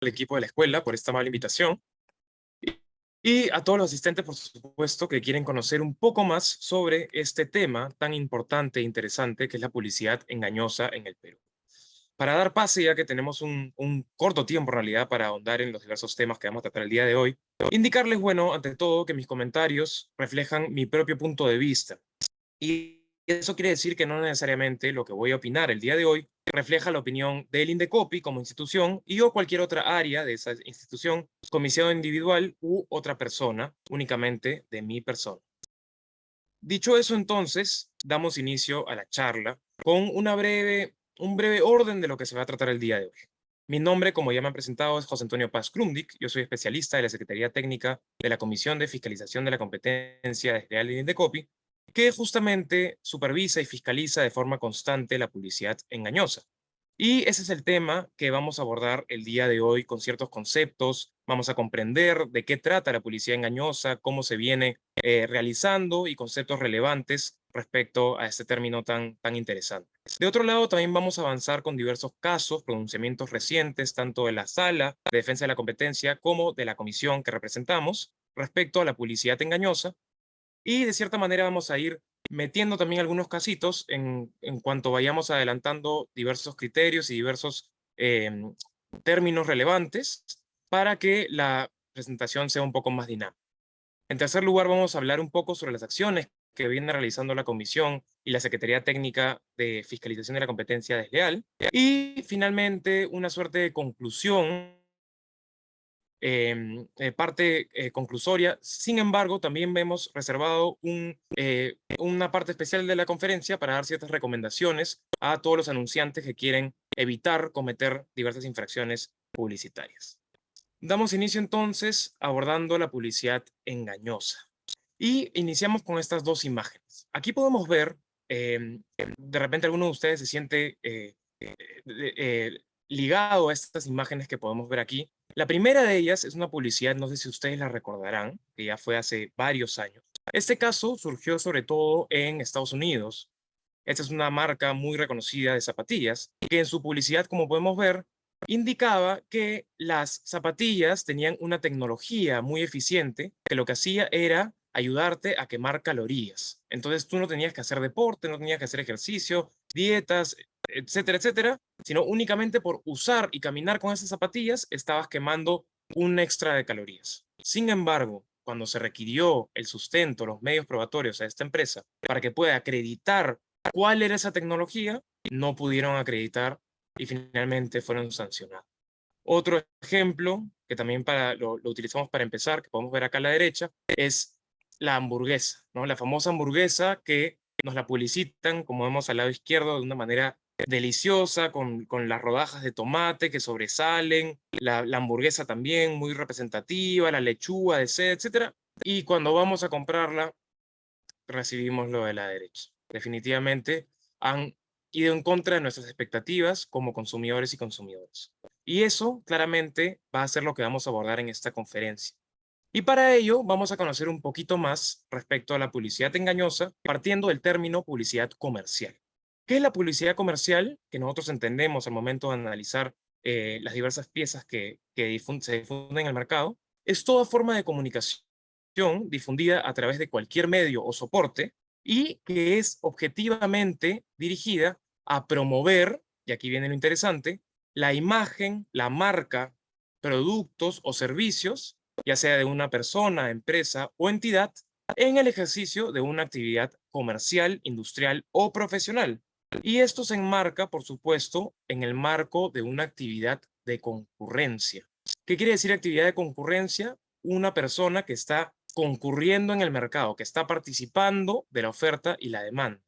al equipo de la escuela por esta amable invitación y a todos los asistentes, por supuesto, que quieren conocer un poco más sobre este tema tan importante e interesante que es la publicidad engañosa en el Perú. Para dar pase, ya que tenemos un corto tiempo en realidad para ahondar en los diversos temas que vamos a tratar el día de hoy, indicarles, bueno, ante todo, que mis comentarios reflejan mi propio punto de vista. Y eso quiere decir que no necesariamente lo que voy a opinar el día de hoy refleja la opinión del Indecopi como institución y o cualquier otra área de esa institución, comisión individual u otra persona, únicamente de mi persona. Dicho eso, entonces, damos inicio a la charla con un breve orden de lo que se va a tratar el día de hoy. Mi nombre, como ya me han presentado, es José Antonio Paz Krumdik. Yo soy especialista de la Secretaría Técnica de la Comisión de Fiscalización de la Competencia Desleal del Indecopi, que justamente supervisa y fiscaliza de forma constante la publicidad engañosa. Y ese es el tema que vamos a abordar el día de hoy con ciertos conceptos. Vamos a comprender de qué trata la publicidad engañosa, cómo se viene realizando y conceptos relevantes respecto a este término tan interesante. De otro lado, también vamos a avanzar con diversos casos, pronunciamientos recientes, tanto de la Sala de Defensa de la Competencia como de la comisión que representamos, respecto a la publicidad engañosa. Y de cierta manera vamos a ir metiendo también algunos casitos en cuanto vayamos adelantando diversos criterios y diversos términos relevantes para que la presentación sea un poco más dinámica. En tercer lugar, vamos a hablar un poco sobre las acciones que viene realizando la Comisión y la Secretaría Técnica de Fiscalización de la Competencia Desleal. Y finalmente, una suerte de conclusión, parte conclusoria. Sin embargo, también hemos reservado una parte especial de la conferencia para dar ciertas recomendaciones a todos los anunciantes que quieren evitar cometer diversas infracciones publicitarias. Damos inicio entonces abordando la publicidad engañosa. Y iniciamos con estas dos imágenes. Aquí podemos ver, de repente alguno de ustedes se siente ligado a estas imágenes que podemos ver aquí. La primera de ellas es una publicidad, no sé si ustedes la recordarán, que ya fue hace varios años. Este caso surgió sobre todo en Estados Unidos. Esta es una marca muy reconocida de zapatillas, que en su publicidad, como podemos ver, indicaba que las zapatillas tenían una tecnología muy eficiente que lo que hacía era ayudarte a quemar calorías. Entonces tú no tenías que hacer deporte, no tenías que hacer ejercicio, dietas, etcétera, etcétera, sino únicamente por usar y caminar con esas zapatillas estabas quemando un extra de calorías. Sin embargo, cuando se requirió el sustento, los medios probatorios a esta empresa para que pueda acreditar cuál era esa tecnología, no pudieron acreditar y finalmente fueron sancionados. Otro ejemplo, que también lo utilizamos para empezar, que podemos ver acá a la derecha, es la hamburguesa, ¿no? La famosa hamburguesa que nos la publicitan, como vemos al lado izquierdo, de una manera deliciosa, con las rodajas de tomate que sobresalen, la hamburguesa también muy representativa, la lechuga de sed, etc. Y cuando vamos a comprarla, recibimos lo de la derecha. Definitivamente han ido en contra de nuestras expectativas como consumidores y consumidoras. Y eso claramente va a ser lo que vamos a abordar en esta conferencia. Y para ello vamos a conocer un poquito más respecto a la publicidad engañosa, partiendo del término publicidad comercial. ¿Qué es la publicidad comercial? Que nosotros entendemos al momento de analizar las diversas piezas que se difunden en el mercado. Es toda forma de comunicación difundida a través de cualquier medio o soporte y que es objetivamente dirigida a promover, y aquí viene lo interesante, la imagen, la marca, productos o servicios, ya sea de una persona, empresa o entidad, en el ejercicio de una actividad comercial, industrial o profesional. Y esto se enmarca, por supuesto, en el marco de una actividad de concurrencia. ¿Qué quiere decir actividad de concurrencia? Una persona que está concurriendo en el mercado, que está participando de la oferta y la demanda.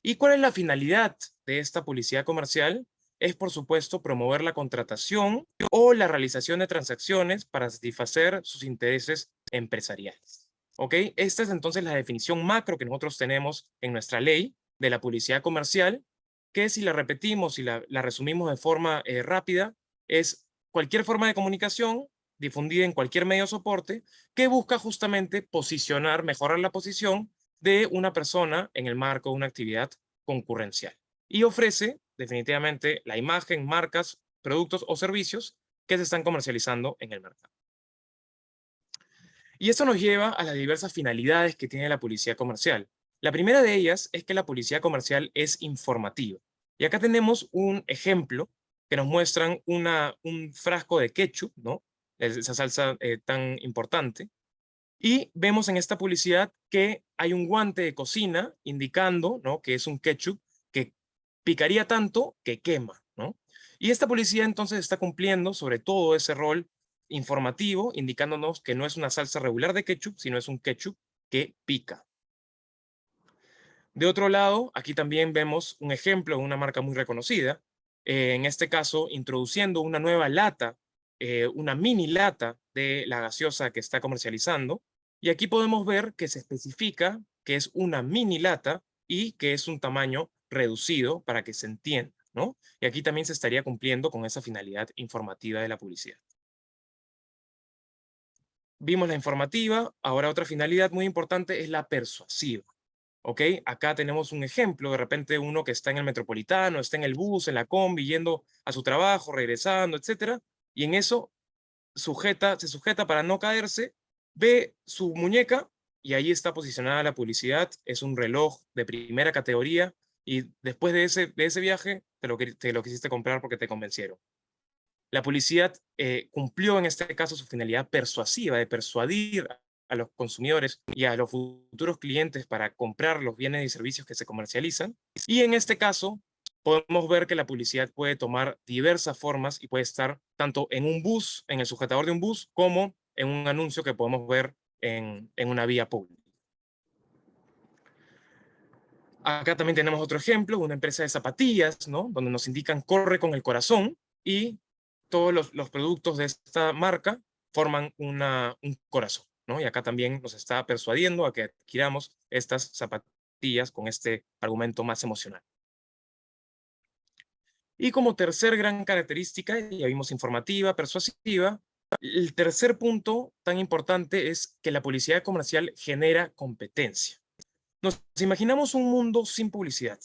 ¿Y cuál es la finalidad de esta publicidad comercial? Es, por supuesto, promover la contratación o la realización de transacciones para satisfacer sus intereses empresariales. ¿Ok? Esta es entonces la definición macro que nosotros tenemos en nuestra ley de la publicidad comercial, que si la repetimos y la resumimos de forma rápida, es cualquier forma de comunicación difundida en cualquier medio o soporte que busca justamente posicionar, mejorar la posición de una persona en el marco de una actividad concurrencial. Y ofrece definitivamente la imagen, marcas, productos o servicios que se están comercializando en el mercado. Y esto nos lleva a las diversas finalidades que tiene la publicidad comercial. La primera de ellas es que la publicidad comercial es informativa. Y acá tenemos un ejemplo que nos muestran un frasco de ketchup, ¿no? Esa salsa tan importante. Y vemos en esta publicidad que hay un guante de cocina indicando, ¿no?, que es un ketchup que picaría tanto que quema, ¿no? Y esta publicidad entonces está cumpliendo sobre todo ese rol informativo, indicándonos que no es una salsa regular de ketchup, sino es un ketchup que pica. De otro lado, aquí también vemos un ejemplo de una marca muy reconocida, en este caso introduciendo una nueva lata, una mini lata de la gaseosa que está comercializando, y aquí podemos ver que se especifica que es una mini lata y que es un tamaño reducido para que se entienda, ¿no? Y aquí también se estaría cumpliendo con esa finalidad informativa de la publicidad. Vimos la informativa, ahora otra finalidad muy importante es la persuasiva. ¿Ok? Acá tenemos un ejemplo, de repente uno que está en el metropolitano, está en el bus, en la combi, yendo a su trabajo, regresando, etcétera, y en eso se sujeta para no caerse, ve su muñeca y ahí está posicionada la publicidad, es un reloj de primera categoría y después de ese viaje te lo quisiste comprar porque te convencieron. La publicidad cumplió en este caso su finalidad persuasiva de persuadir a los consumidores y a los futuros clientes para comprar los bienes y servicios que se comercializan. Y en este caso, podemos ver que la publicidad puede tomar diversas formas y puede estar tanto en un bus, en el sujetador de un bus, como en un anuncio que podemos ver en una vía pública. Acá también tenemos otro ejemplo, una empresa de zapatillas, ¿no? Donde nos indican corre con el corazón y todos los productos de esta marca forman un corazón, ¿no? Y acá también nos está persuadiendo a que adquiramos estas zapatillas con este argumento más emocional. Y como tercer gran característica, ya vimos informativa, persuasiva, el tercer punto tan importante es que la publicidad comercial genera competencia. Nos imaginamos un mundo sin publicidad.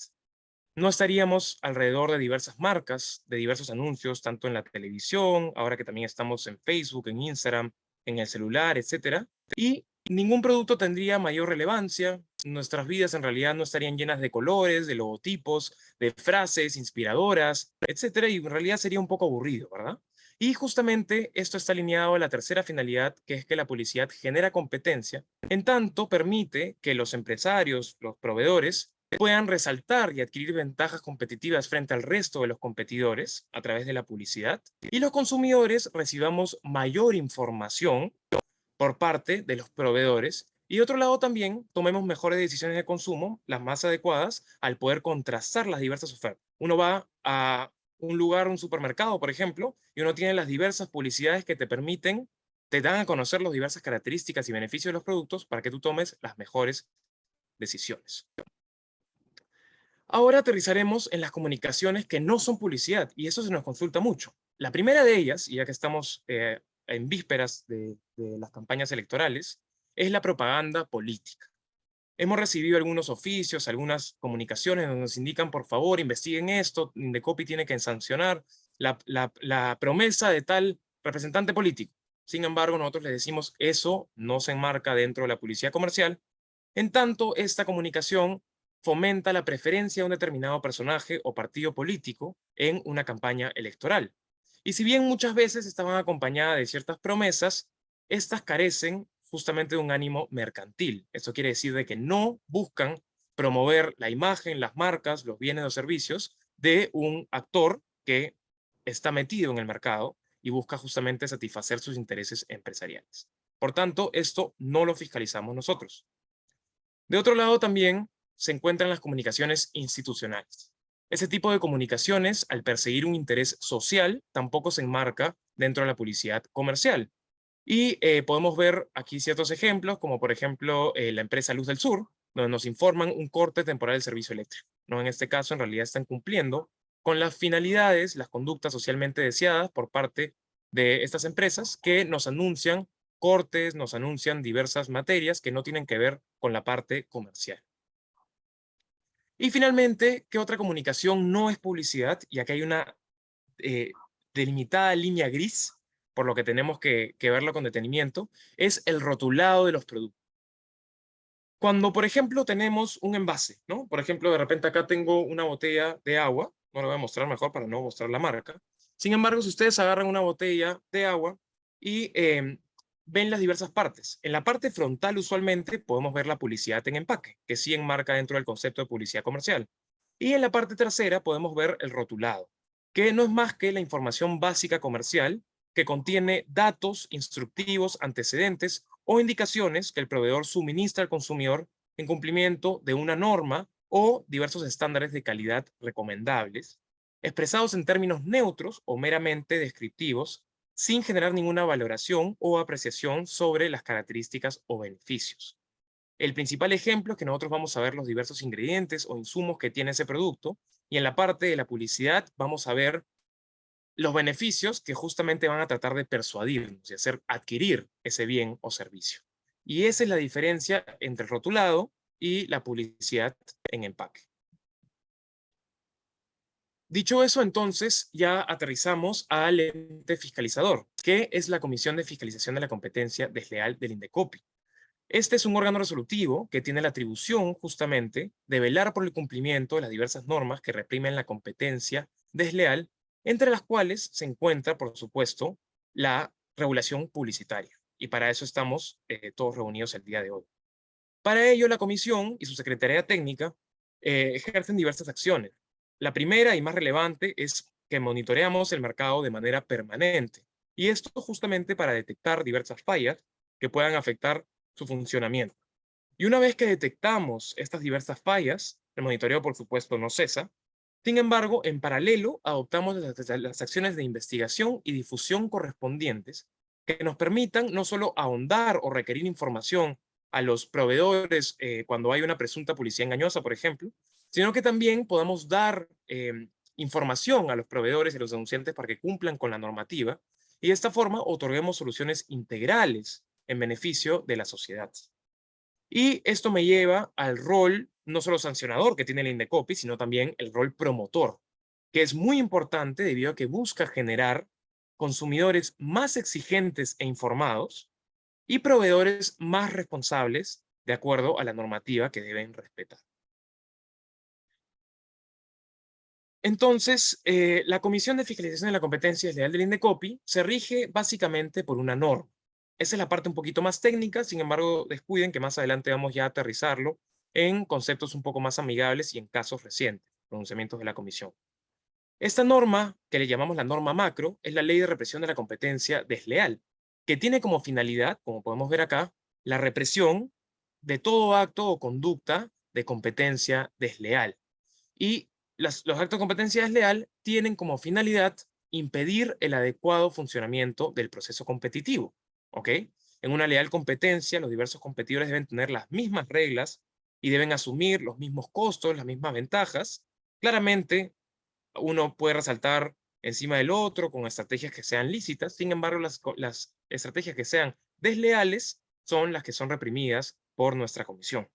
No estaríamos alrededor de diversas marcas, de diversos anuncios, tanto en la televisión, ahora que también estamos en Facebook, en Instagram, en el celular, etcétera. Y ningún producto tendría mayor relevancia. Nuestras vidas en realidad no estarían llenas de colores, de logotipos, de frases inspiradoras, etcétera. Y en realidad sería un poco aburrido, ¿verdad? Y justamente esto está alineado a la tercera finalidad, que es que la publicidad genera competencia, en tanto permite que los empresarios, los proveedores, puedan resaltar y adquirir ventajas competitivas frente al resto de los competidores a través de la publicidad y los consumidores recibamos mayor información por parte de los proveedores y de otro lado también tomemos mejores decisiones de consumo, las más adecuadas, al poder contrastar las diversas ofertas. Uno va a un lugar, un supermercado, por ejemplo, y uno tiene las diversas publicidades que te permiten, te dan a conocer las diversas características y beneficios de los productos para que tú tomes las mejores decisiones. Ahora aterrizaremos en las comunicaciones que no son publicidad, y eso se nos consulta mucho. La primera de ellas, y ya que estamos en vísperas de las campañas electorales, es la propaganda política. Hemos recibido algunos oficios, algunas comunicaciones donde nos indican, por favor, investiguen esto, Indecopi tiene que sancionar la promesa de tal representante político. Sin embargo, nosotros les decimos, eso no se enmarca dentro de la publicidad comercial, en tanto, esta comunicación fomenta la preferencia de un determinado personaje o partido político en una campaña electoral. Y si bien muchas veces estaban acompañadas de ciertas promesas, estas carecen justamente de un ánimo mercantil. Esto quiere decir de que no buscan promover la imagen, las marcas, los bienes o servicios de un actor que está metido en el mercado y busca justamente satisfacer sus intereses empresariales. Por tanto, esto no lo fiscalizamos nosotros. De otro lado también se encuentran las comunicaciones institucionales. Ese tipo de comunicaciones, al perseguir un interés social, tampoco se enmarca dentro de la publicidad comercial. Y podemos ver aquí ciertos ejemplos, como por ejemplo la empresa Luz del Sur, donde nos informan un corte temporal del servicio eléctrico. ¿No? En este caso, en realidad están cumpliendo con las finalidades, las conductas socialmente deseadas por parte de estas empresas que nos anuncian cortes, nos anuncian diversas materias que no tienen que ver con la parte comercial. Y finalmente, ¿qué otra comunicación no es publicidad? Y acá hay una eh, delimitada línea gris por lo que tenemos que verlo con detenimiento, es el rotulado de los productos. Cuando, por ejemplo, tenemos un envase, ¿no? Por ejemplo, de repente acá tengo una botella de agua, no lo voy a mostrar mejor para no mostrar la marca. Sin embargo, si ustedes agarran una botella de agua y ven las diversas partes, en la parte frontal usualmente podemos ver la publicidad en empaque, que sí enmarca dentro del concepto de publicidad comercial. Y en la parte trasera podemos ver el rotulado, que no es más que la información básica comercial que contiene datos instructivos, antecedentes o indicaciones que el proveedor suministra al consumidor en cumplimiento de una norma o diversos estándares de calidad recomendables, expresados en términos neutros o meramente descriptivos, sin generar ninguna valoración o apreciación sobre las características o beneficios. El principal ejemplo es que nosotros vamos a ver los diversos ingredientes o insumos que tiene ese producto, y en la parte de la publicidad vamos a ver los beneficios que justamente van a tratar de persuadirnos y hacer adquirir ese bien o servicio. Y esa es la diferencia entre el rotulado y la publicidad en empaque. Dicho eso, entonces, ya aterrizamos al ente fiscalizador, que es la Comisión de Fiscalización de la Competencia Desleal del INDECOPI. Este es un órgano resolutivo que tiene la atribución, justamente, de velar por el cumplimiento de las diversas normas que reprimen la competencia desleal, entre las cuales se encuentra, por supuesto, la regulación publicitaria. Y para eso estamos todos reunidos el día de hoy. Para ello, la Comisión y su Secretaría Técnica ejercen diversas acciones. La primera y más relevante es que monitoreamos el mercado de manera permanente. Y esto justamente para detectar diversas fallas que puedan afectar su funcionamiento. Y una vez que detectamos estas diversas fallas, el monitoreo, por supuesto, no cesa. Sin embargo, en paralelo, adoptamos las acciones de investigación y difusión correspondientes que nos permitan no solo ahondar o requerir información a los proveedores cuando hay una presunta publicidad engañosa, por ejemplo, sino que también podamos dar información a los proveedores y a los denunciantes para que cumplan con la normativa y de esta forma otorguemos soluciones integrales en beneficio de la sociedad. Y esto me lleva al rol no solo sancionador que tiene el INDECOPI, sino también el rol promotor, que es muy importante debido a que busca generar consumidores más exigentes e informados y proveedores más responsables de acuerdo a la normativa que deben respetar. Entonces, la Comisión de Fiscalización de la Competencia Desleal del INDECOPI se rige básicamente por una norma. Esa es la parte un poquito más técnica, sin embargo, descuiden que más adelante vamos ya a aterrizarlo en conceptos un poco más amigables y en casos recientes, pronunciamientos de la Comisión. Esta norma, que le llamamos la norma macro, es la Ley de Represión de la Competencia Desleal, que tiene como finalidad, como podemos ver acá, la represión de todo acto o conducta de competencia desleal. Y los actos de competencia desleal tienen como finalidad impedir el adecuado funcionamiento del proceso competitivo. ¿Ok? En una leal competencia, los diversos competidores deben tener las mismas reglas y deben asumir los mismos costos, las mismas ventajas. Claramente, uno puede resaltar encima del otro con estrategias que sean lícitas, sin embargo, las estrategias que sean desleales son las que son reprimidas por nuestra comisión.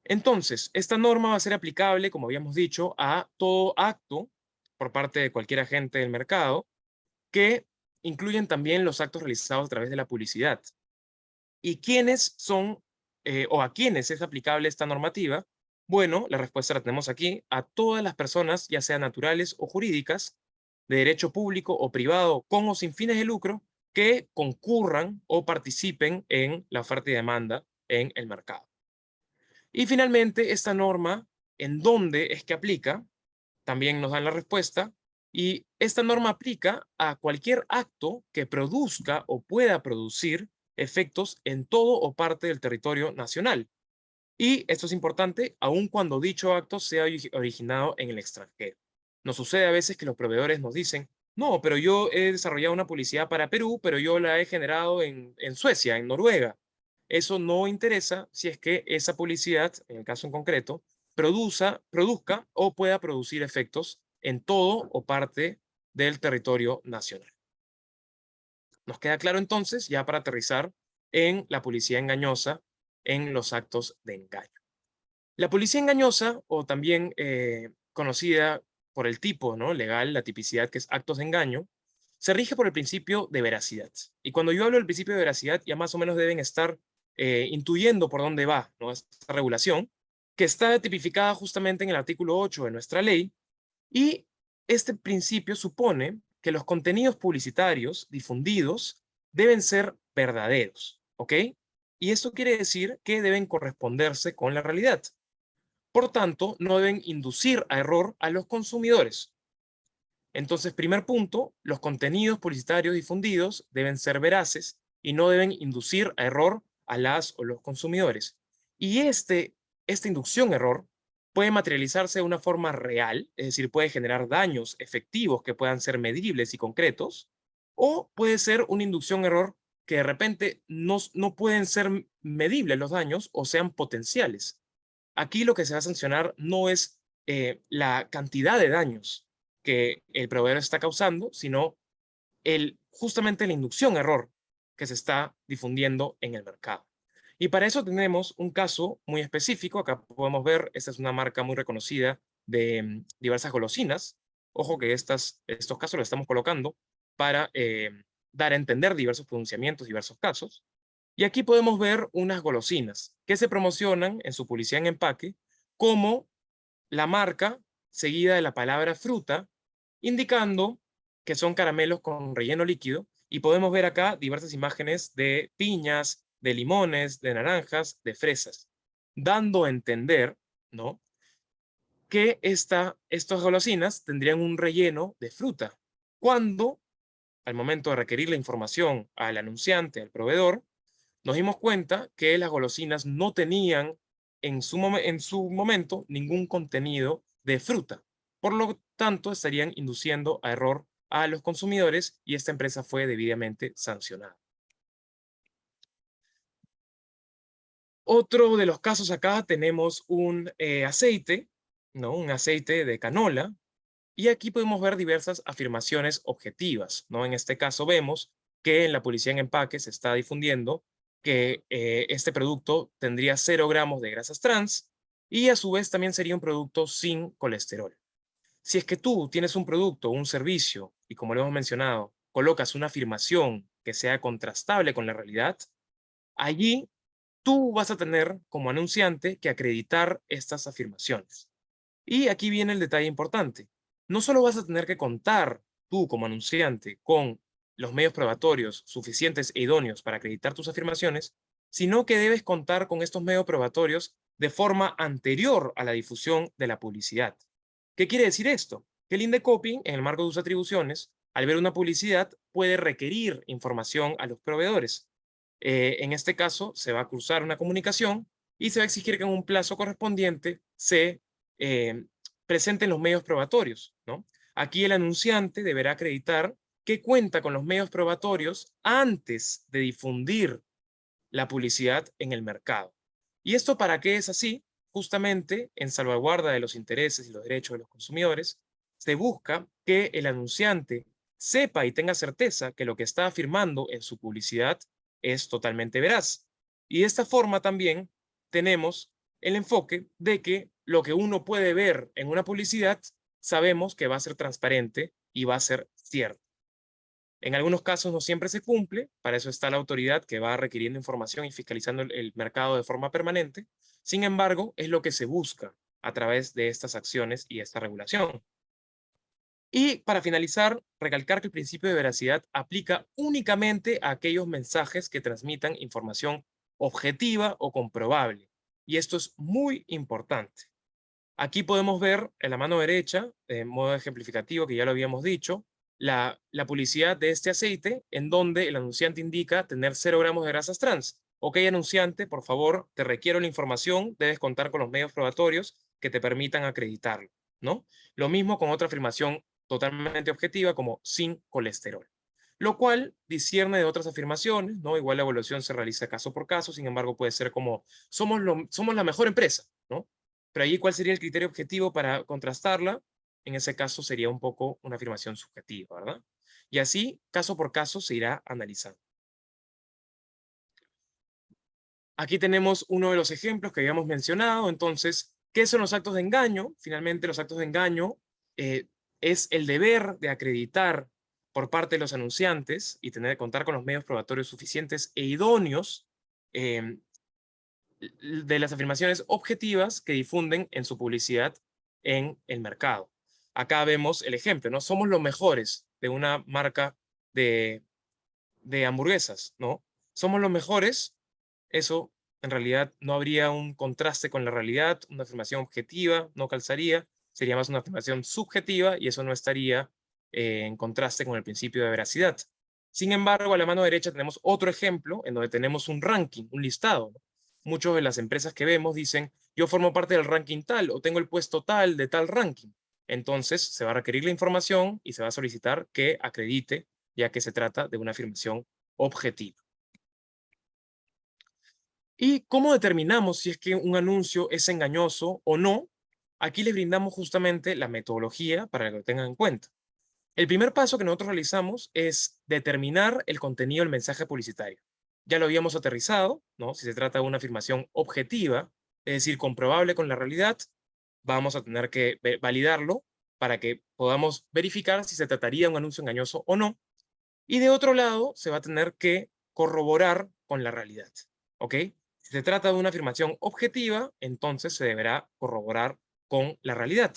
Entonces, esta norma va a ser aplicable, como habíamos dicho, a todo acto por parte de cualquier agente del mercado, que incluyen también los actos realizados a través de la publicidad. ¿Y quiénes son o a quiénes es aplicable esta normativa? Bueno, la respuesta la tenemos aquí: a todas las personas, ya sean naturales o jurídicas, de derecho público o privado, con o sin fines de lucro, que concurran o participen en la oferta y demanda en el mercado. Y finalmente, esta norma, ¿en dónde es que aplica? También nos dan la respuesta. Y esta norma aplica a cualquier acto que produzca o pueda producir efectos en todo o parte del territorio nacional. Y esto es importante, aun cuando dicho acto sea originado en el extranjero. Nos sucede a veces que los proveedores nos dicen: no, pero yo he desarrollado una publicidad para Perú, pero yo la he generado en Suecia, en Noruega. Eso no interesa si es que esa publicidad, en el caso en concreto, produzca o pueda producir efectos en todo o parte del territorio nacional. Nos queda claro entonces, ya para aterrizar en la publicidad engañosa en los actos de engaño. La publicidad engañosa, o también conocida por el tipo, ¿no?, legal, la tipicidad, que es actos de engaño, se rige por el principio de veracidad. Y cuando yo hablo del principio de veracidad, ya más o menos deben estar intuyendo por dónde va, ¿no?, esta regulación, que está tipificada justamente en el artículo 8 de nuestra ley, y este principio supone que los contenidos publicitarios difundidos deben ser verdaderos, ¿ok? Y esto quiere decir que deben corresponderse con la realidad. Por tanto, no deben inducir a error a los consumidores. Entonces, primer punto, los contenidos publicitarios difundidos deben ser veraces y no deben inducir a error a las o los consumidores. Y esta inducción a error puede materializarse de una forma real, es decir, puede generar daños efectivos que puedan ser medibles y concretos, o puede ser una inducción a error que de repente no pueden ser medibles los daños o sean potenciales. Aquí lo que se va a sancionar no es la cantidad de daños que el proveedor está causando, sino justamente la inducción a error que se está difundiendo en el mercado. Y para eso tenemos un caso muy específico. Acá podemos ver, esta es una marca muy reconocida de diversas golosinas. Ojo que estos casos los estamos colocando para dar a entender diversos pronunciamientos, diversos casos. Y aquí podemos ver unas golosinas que se promocionan en su publicidad en empaque como la marca seguida de la palabra fruta, indicando que son caramelos con relleno líquido. Y podemos ver acá diversas imágenes de piñas, de limones, de naranjas, de fresas, dando a entender, ¿no?, que estas golosinas tendrían un relleno de fruta, cuando al momento de requerir la información al anunciante, al proveedor, nos dimos cuenta que las golosinas no tenían en su momento ningún contenido de fruta. Por lo tanto, estarían induciendo a error a los consumidores y esta empresa fue debidamente sancionada. Otro de los casos acá tenemos un aceite, ¿no?, un aceite de canola, y aquí podemos ver diversas afirmaciones objetivas, ¿no? En este caso vemos que en la publicidad en empaque se está difundiendo que este producto tendría 0 gramos de grasas trans y a su vez también sería un producto sin colesterol. Si es que tú tienes un producto o un servicio y, como lo hemos mencionado, colocas una afirmación que sea contrastable con la realidad, allí tú vas a tener como anunciante que acreditar estas afirmaciones. Y aquí viene el detalle importante. No solo vas a tener que contar tú como anunciante con los medios probatorios suficientes e idóneos para acreditar tus afirmaciones, sino que debes contar con estos medios probatorios de forma anterior a la difusión de la publicidad. ¿Qué quiere decir esto? Que el Indecopy, en el marco de sus atribuciones, al ver una publicidad, puede requerir información a los proveedores. En este caso, se va a cruzar una comunicación y se va a exigir que en un plazo correspondiente se eh, presenten los medios probatorios, ¿no? Aquí el anunciante deberá acreditar que cuenta con los medios probatorios antes de difundir la publicidad en el mercado. ¿Y esto para qué es así? Justamente en salvaguarda de los intereses y los derechos de los consumidores, se busca que el anunciante sepa y tenga certeza que lo que está afirmando en su publicidad es totalmente veraz. Y de esta forma también tenemos el enfoque de que lo que uno puede ver en una publicidad, sabemos que va a ser transparente y va a ser cierto. En algunos casos no siempre se cumple, para eso está la autoridad que va requiriendo información y fiscalizando el mercado de forma permanente. Sin embargo, es lo que se busca a través de estas acciones y esta regulación. Y para finalizar, recalcar que el principio de veracidad aplica únicamente a aquellos mensajes que transmitan información objetiva o comprobable. Y esto es muy importante. Aquí podemos ver en la mano derecha, en modo ejemplificativo, que ya lo habíamos dicho, la publicidad de este aceite, en donde el anunciante indica tener 0 gramos de grasas trans. Ok, anunciante, por favor, te requiero la información, debes contar con los medios probatorios que te permitan acreditarlo, ¿no? Lo mismo con otra afirmación totalmente objetiva como sin colesterol. Lo cual discierne de otras afirmaciones, ¿no? Igual la evaluación se realiza caso por caso, sin embargo puede ser como somos la mejor empresa, ¿no? Pero allí, ¿cuál sería el criterio objetivo para contrastarla? En ese caso sería un poco una afirmación subjetiva, ¿verdad? Y así, caso por caso, se irá analizando. Aquí tenemos uno de los ejemplos que habíamos mencionado. Entonces, ¿qué son los actos de engaño? Finalmente, los actos de engaño es el deber de acreditar por parte de los anunciantes y contar con los medios probatorios suficientes e idóneos de las afirmaciones objetivas que difunden en su publicidad en el mercado. Acá vemos el ejemplo, ¿no? Somos los mejores de una marca de, de hamburguesas, ¿no? Somos los mejores, eso en realidad no habría un contraste con la realidad, una afirmación objetiva no calzaría, sería más una afirmación subjetiva y eso no estaría en contraste con el principio de veracidad. Sin embargo, a la mano derecha tenemos otro ejemplo en donde tenemos un ranking, un listado, ¿no? Muchas de las empresas que vemos dicen, yo formo parte del ranking tal o tengo el puesto tal de tal ranking. Entonces se va a requerir la información y se va a solicitar que acredite, ya que se trata de una afirmación objetiva. ¿Y cómo determinamos si es que un anuncio es engañoso o no? Aquí les brindamos justamente la metodología para que lo tengan en cuenta. El primer paso que nosotros realizamos es determinar el contenido del mensaje publicitario. Ya lo habíamos aterrizado, ¿no? Si se trata de una afirmación objetiva, es decir, comprobable con la realidad, vamos a tener que validarlo para que podamos verificar si se trataría de un anuncio engañoso o no. Y de otro lado, se va a tener que corroborar con la realidad, ¿ok? Si se trata de una afirmación objetiva, entonces se deberá corroborar con la realidad.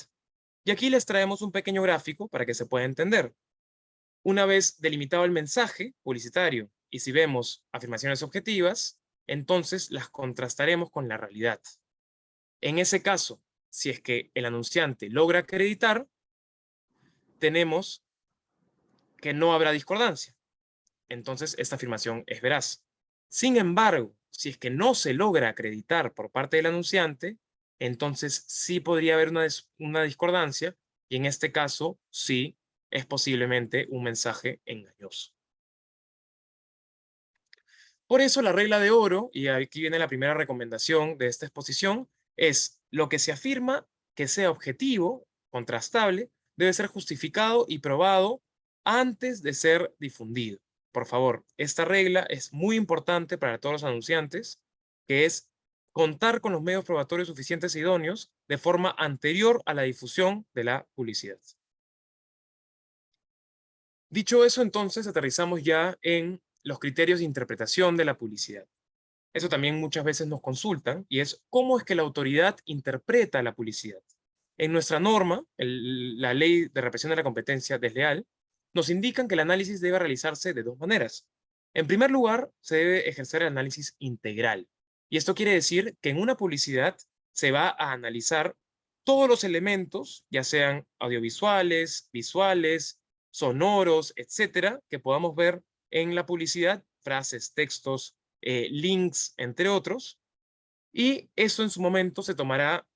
Y aquí les traemos un pequeño gráfico para que se pueda entender. Una vez delimitado el mensaje publicitario y si vemos afirmaciones objetivas, entonces las contrastaremos con la realidad. En ese caso, si es que el anunciante logra acreditar, tenemos que no habrá discordancia. Entonces esta afirmación es veraz. Sin embargo, si es que no se logra acreditar por parte del anunciante, entonces sí podría haber una discordancia y en este caso sí es posiblemente un mensaje engañoso. Por eso la regla de oro, y aquí viene la primera recomendación de esta exposición, es lo que se afirma que sea objetivo, contrastable, debe ser justificado y probado antes de ser difundido. Por favor, esta regla es muy importante para todos los anunciantes, que es contar con los medios probatorios suficientes e idóneos de forma anterior a la difusión de la publicidad. Dicho eso, entonces aterrizamos ya en los criterios de interpretación de la publicidad. Eso también muchas veces nos consultan y es cómo es que la autoridad interpreta la publicidad. En nuestra norma, la Ley de Represión de la Competencia Desleal, nos indican que el análisis debe realizarse de dos maneras. En primer lugar, se debe ejercer el análisis integral. Y esto quiere decir que en una publicidad se va a analizar todos los elementos, ya sean audiovisuales, visuales, sonoros, etcétera, que podamos ver en la publicidad, frases, textos, links, entre otros, y eso en su momento se tomará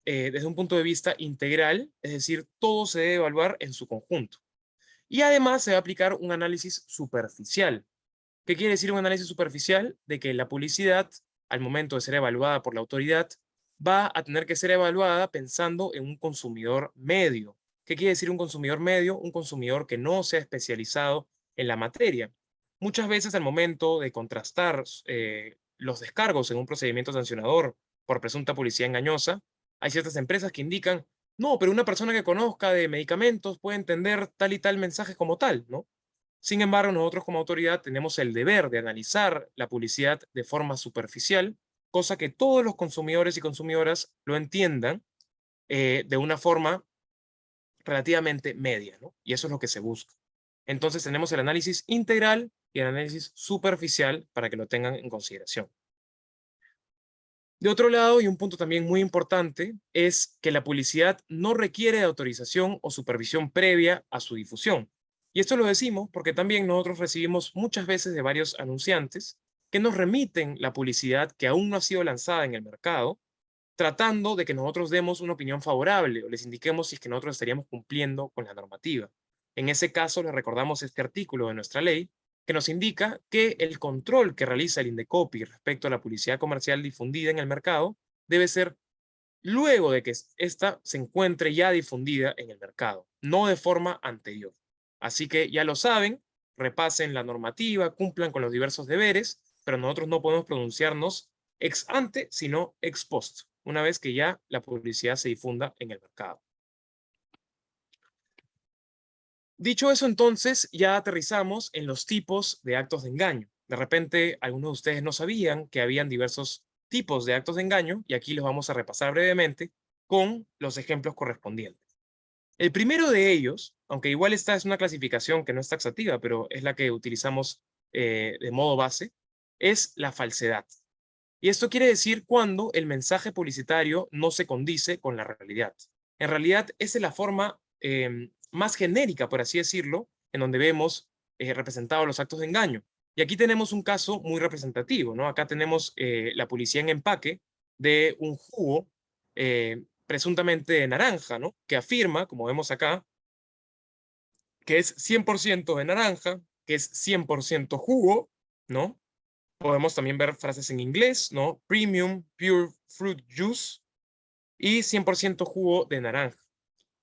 desde un punto de vista integral, es decir, todo se debe evaluar en su conjunto. Y además se va a aplicar un análisis superficial. ¿Qué quiere decir un análisis superficial? De que la publicidad, al momento de ser evaluada por la autoridad, va a tener que ser evaluada pensando en un consumidor medio. ¿Qué quiere decir un consumidor medio? Un consumidor que no sea especializado en la materia. Muchas veces al momento de contrastar los descargos en un procedimiento sancionador por presunta publicidad engañosa, hay ciertas empresas que indican, no, pero una persona que conozca de medicamentos puede entender tal y tal mensaje como tal, ¿no? Sin embargo, nosotros como autoridad tenemos el deber de analizar la publicidad de forma superficial, cosa que todos los consumidores y consumidoras lo entiendan de una forma relativamente media, ¿no? Y eso es lo que se busca. Entonces tenemos el análisis integral y el análisis superficial para que lo tengan en consideración. De otro lado, y un punto también muy importante, es que la publicidad no requiere de autorización o supervisión previa a su difusión. Y esto lo decimos porque también nosotros recibimos muchas veces de varios anunciantes que nos remiten la publicidad que aún no ha sido lanzada en el mercado, tratando de que nosotros demos una opinión favorable o les indiquemos si es que nosotros estaríamos cumpliendo con la normativa. En ese caso, les recordamos este artículo de nuestra ley que nos indica que el control que realiza el Indecopi respecto a la publicidad comercial difundida en el mercado debe ser luego de que ésta se encuentre ya difundida en el mercado, no de forma anterior. Así que ya lo saben, repasen la normativa, cumplan con los diversos deberes, pero nosotros no podemos pronunciarnos ex ante, sino ex post, una vez que ya la publicidad se difunda en el mercado. Dicho eso, entonces, ya aterrizamos en los tipos de actos de engaño. De repente, algunos de ustedes no sabían que habían diversos tipos de actos de engaño, y aquí los vamos a repasar brevemente con los ejemplos correspondientes. El primero de ellos, aunque igual esta es una clasificación que no es taxativa, pero es la que utilizamos de modo base, es la falsedad. Y esto quiere decir cuando el mensaje publicitario no se condice con la realidad. En realidad, esa es la forma más genérica, por así decirlo, en donde vemos representados los actos de engaño. Y aquí tenemos un caso muy representativo, ¿no? Acá tenemos la publicidad en empaque de un jugo presuntamente de naranja, ¿no? Que afirma, como vemos acá, que es 100% de naranja, que es 100% jugo, ¿no? Podemos también ver frases en inglés, ¿no? Premium Pure Fruit Juice y 100% jugo de naranja.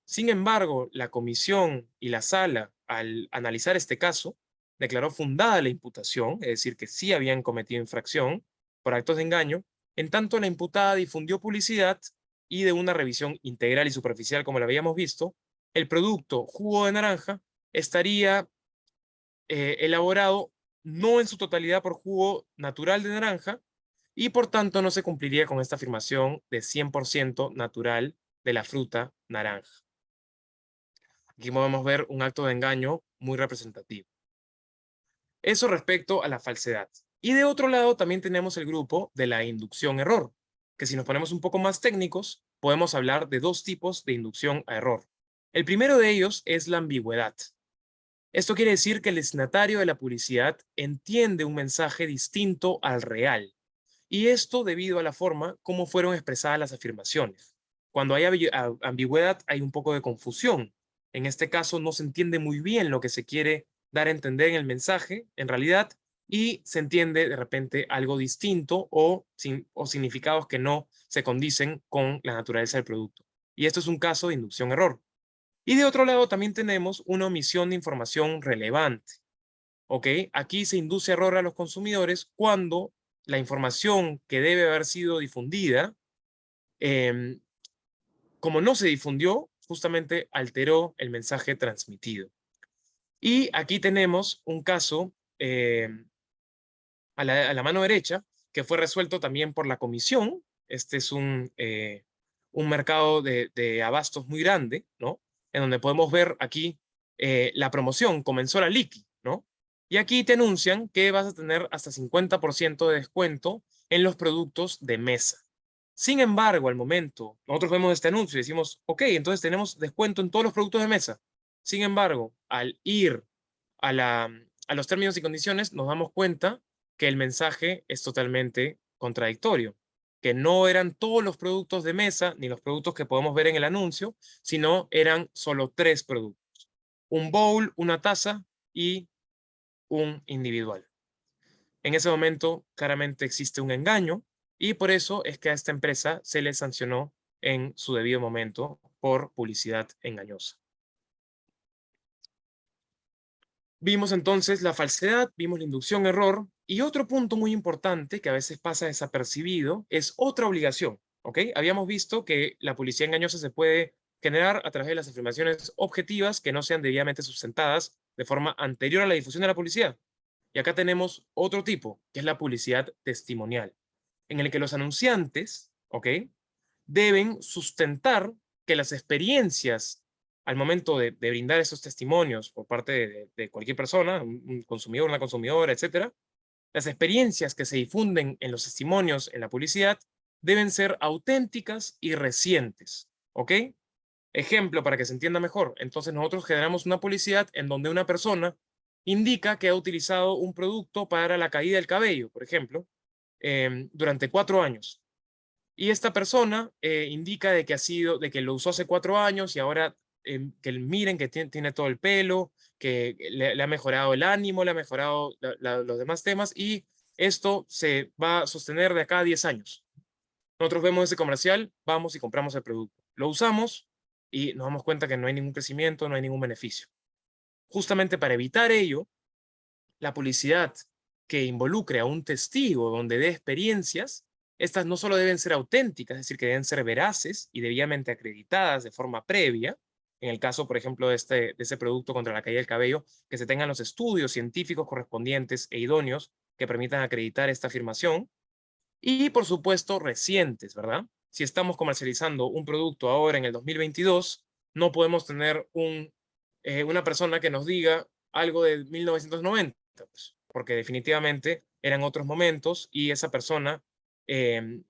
Sin embargo, la comisión y la sala, al analizar este caso, declaró fundada la imputación, es decir, que sí habían cometido infracción por actos de engaño, en tanto la imputada difundió publicidad y de una revisión integral y superficial, como la habíamos visto, el producto jugo de naranja estaría elaborado no en su totalidad por jugo natural de naranja y por tanto no se cumpliría con esta afirmación de 100% natural de la fruta naranja. Aquí podemos ver un acto de engaño muy representativo. Eso respecto a la falsedad. Y de otro lado también tenemos el grupo de la inducción-error, que si nos ponemos un poco más técnicos, podemos hablar de dos tipos de inducción a error. El primero de ellos es la ambigüedad. Esto quiere decir que el destinatario de la publicidad entiende un mensaje distinto al real, y esto debido a la forma como fueron expresadas las afirmaciones. Cuando hay ambigüedad hay un poco de confusión. En este caso no se entiende muy bien lo que se quiere dar a entender en el mensaje, en realidad, y se entiende de repente algo distinto o significados que no se condicen con la naturaleza del producto. Y esto es un caso de inducción-error. Y de otro lado también tenemos una omisión de información relevante. ¿Ok? Aquí se induce error a los consumidores cuando la información que debe haber sido difundida, em, como no se difundió, justamente alteró el mensaje transmitido. Y aquí tenemos un caso a la mano derecha que fue resuelto también por la comisión. Este es un mercado de abastos muy grande, ¿no? En donde podemos ver aquí la promoción, comenzó la liqui, ¿no? Y aquí te anuncian que vas a tener hasta 50% de descuento en los productos de mesa. Sin embargo, al momento, nosotros vemos este anuncio y decimos, ok, entonces tenemos descuento en todos los productos de mesa. Sin embargo, al ir a los términos y condiciones, nos damos cuenta que el mensaje es totalmente contradictorio, que no eran todos los productos de mesa, ni los productos que podemos ver en el anuncio, sino eran solo 3 productos. Un bowl, una taza y un individual. En ese momento, claramente existe un engaño y por eso es que a esta empresa se le sancionó en su debido momento por publicidad engañosa. Vimos entonces la falsedad, vimos la inducción error y otro punto muy importante que a veces pasa desapercibido es otra obligación, ¿ok? Habíamos visto que la publicidad engañosa se puede generar a través de las afirmaciones objetivas que no sean debidamente sustentadas de forma anterior a la difusión de la publicidad. Y acá tenemos otro tipo, que es la publicidad testimonial, en el que los anunciantes, ¿ok? Deben sustentar que las experiencias al momento de brindar esos testimonios por parte de cualquier persona, un consumidor, una consumidora, etcétera, las experiencias que se difunden en los testimonios en la publicidad deben ser auténticas y recientes, ¿ok? Ejemplo para que se entienda mejor. Entonces nosotros generamos una publicidad en donde una persona indica que ha utilizado un producto para la caída del cabello, por ejemplo, durante 4 años. Y esta persona indica de que de que lo usó hace 4 años y ahora que miren que tiene todo el pelo, que le ha mejorado el ánimo, le ha mejorado los demás temas y esto se va a sostener de acá a 10 años. Nosotros vemos ese comercial, vamos y compramos el producto. Lo usamos y nos damos cuenta que no hay ningún crecimiento, no hay ningún beneficio. Justamente para evitar ello, la publicidad que involucre a un testigo donde dé experiencias, estas no solo deben ser auténticas, es decir, que deben ser veraces y debidamente acreditadas de forma previa, en el caso, por ejemplo, de ese producto contra la caída del cabello, que se tengan los estudios científicos correspondientes e idóneos que permitan acreditar esta afirmación. Y, por supuesto, recientes, ¿verdad? Si estamos comercializando un producto ahora en el 2022, no podemos tener una persona que nos diga algo de 1990, pues, porque definitivamente eran otros momentos y esa persona, eh,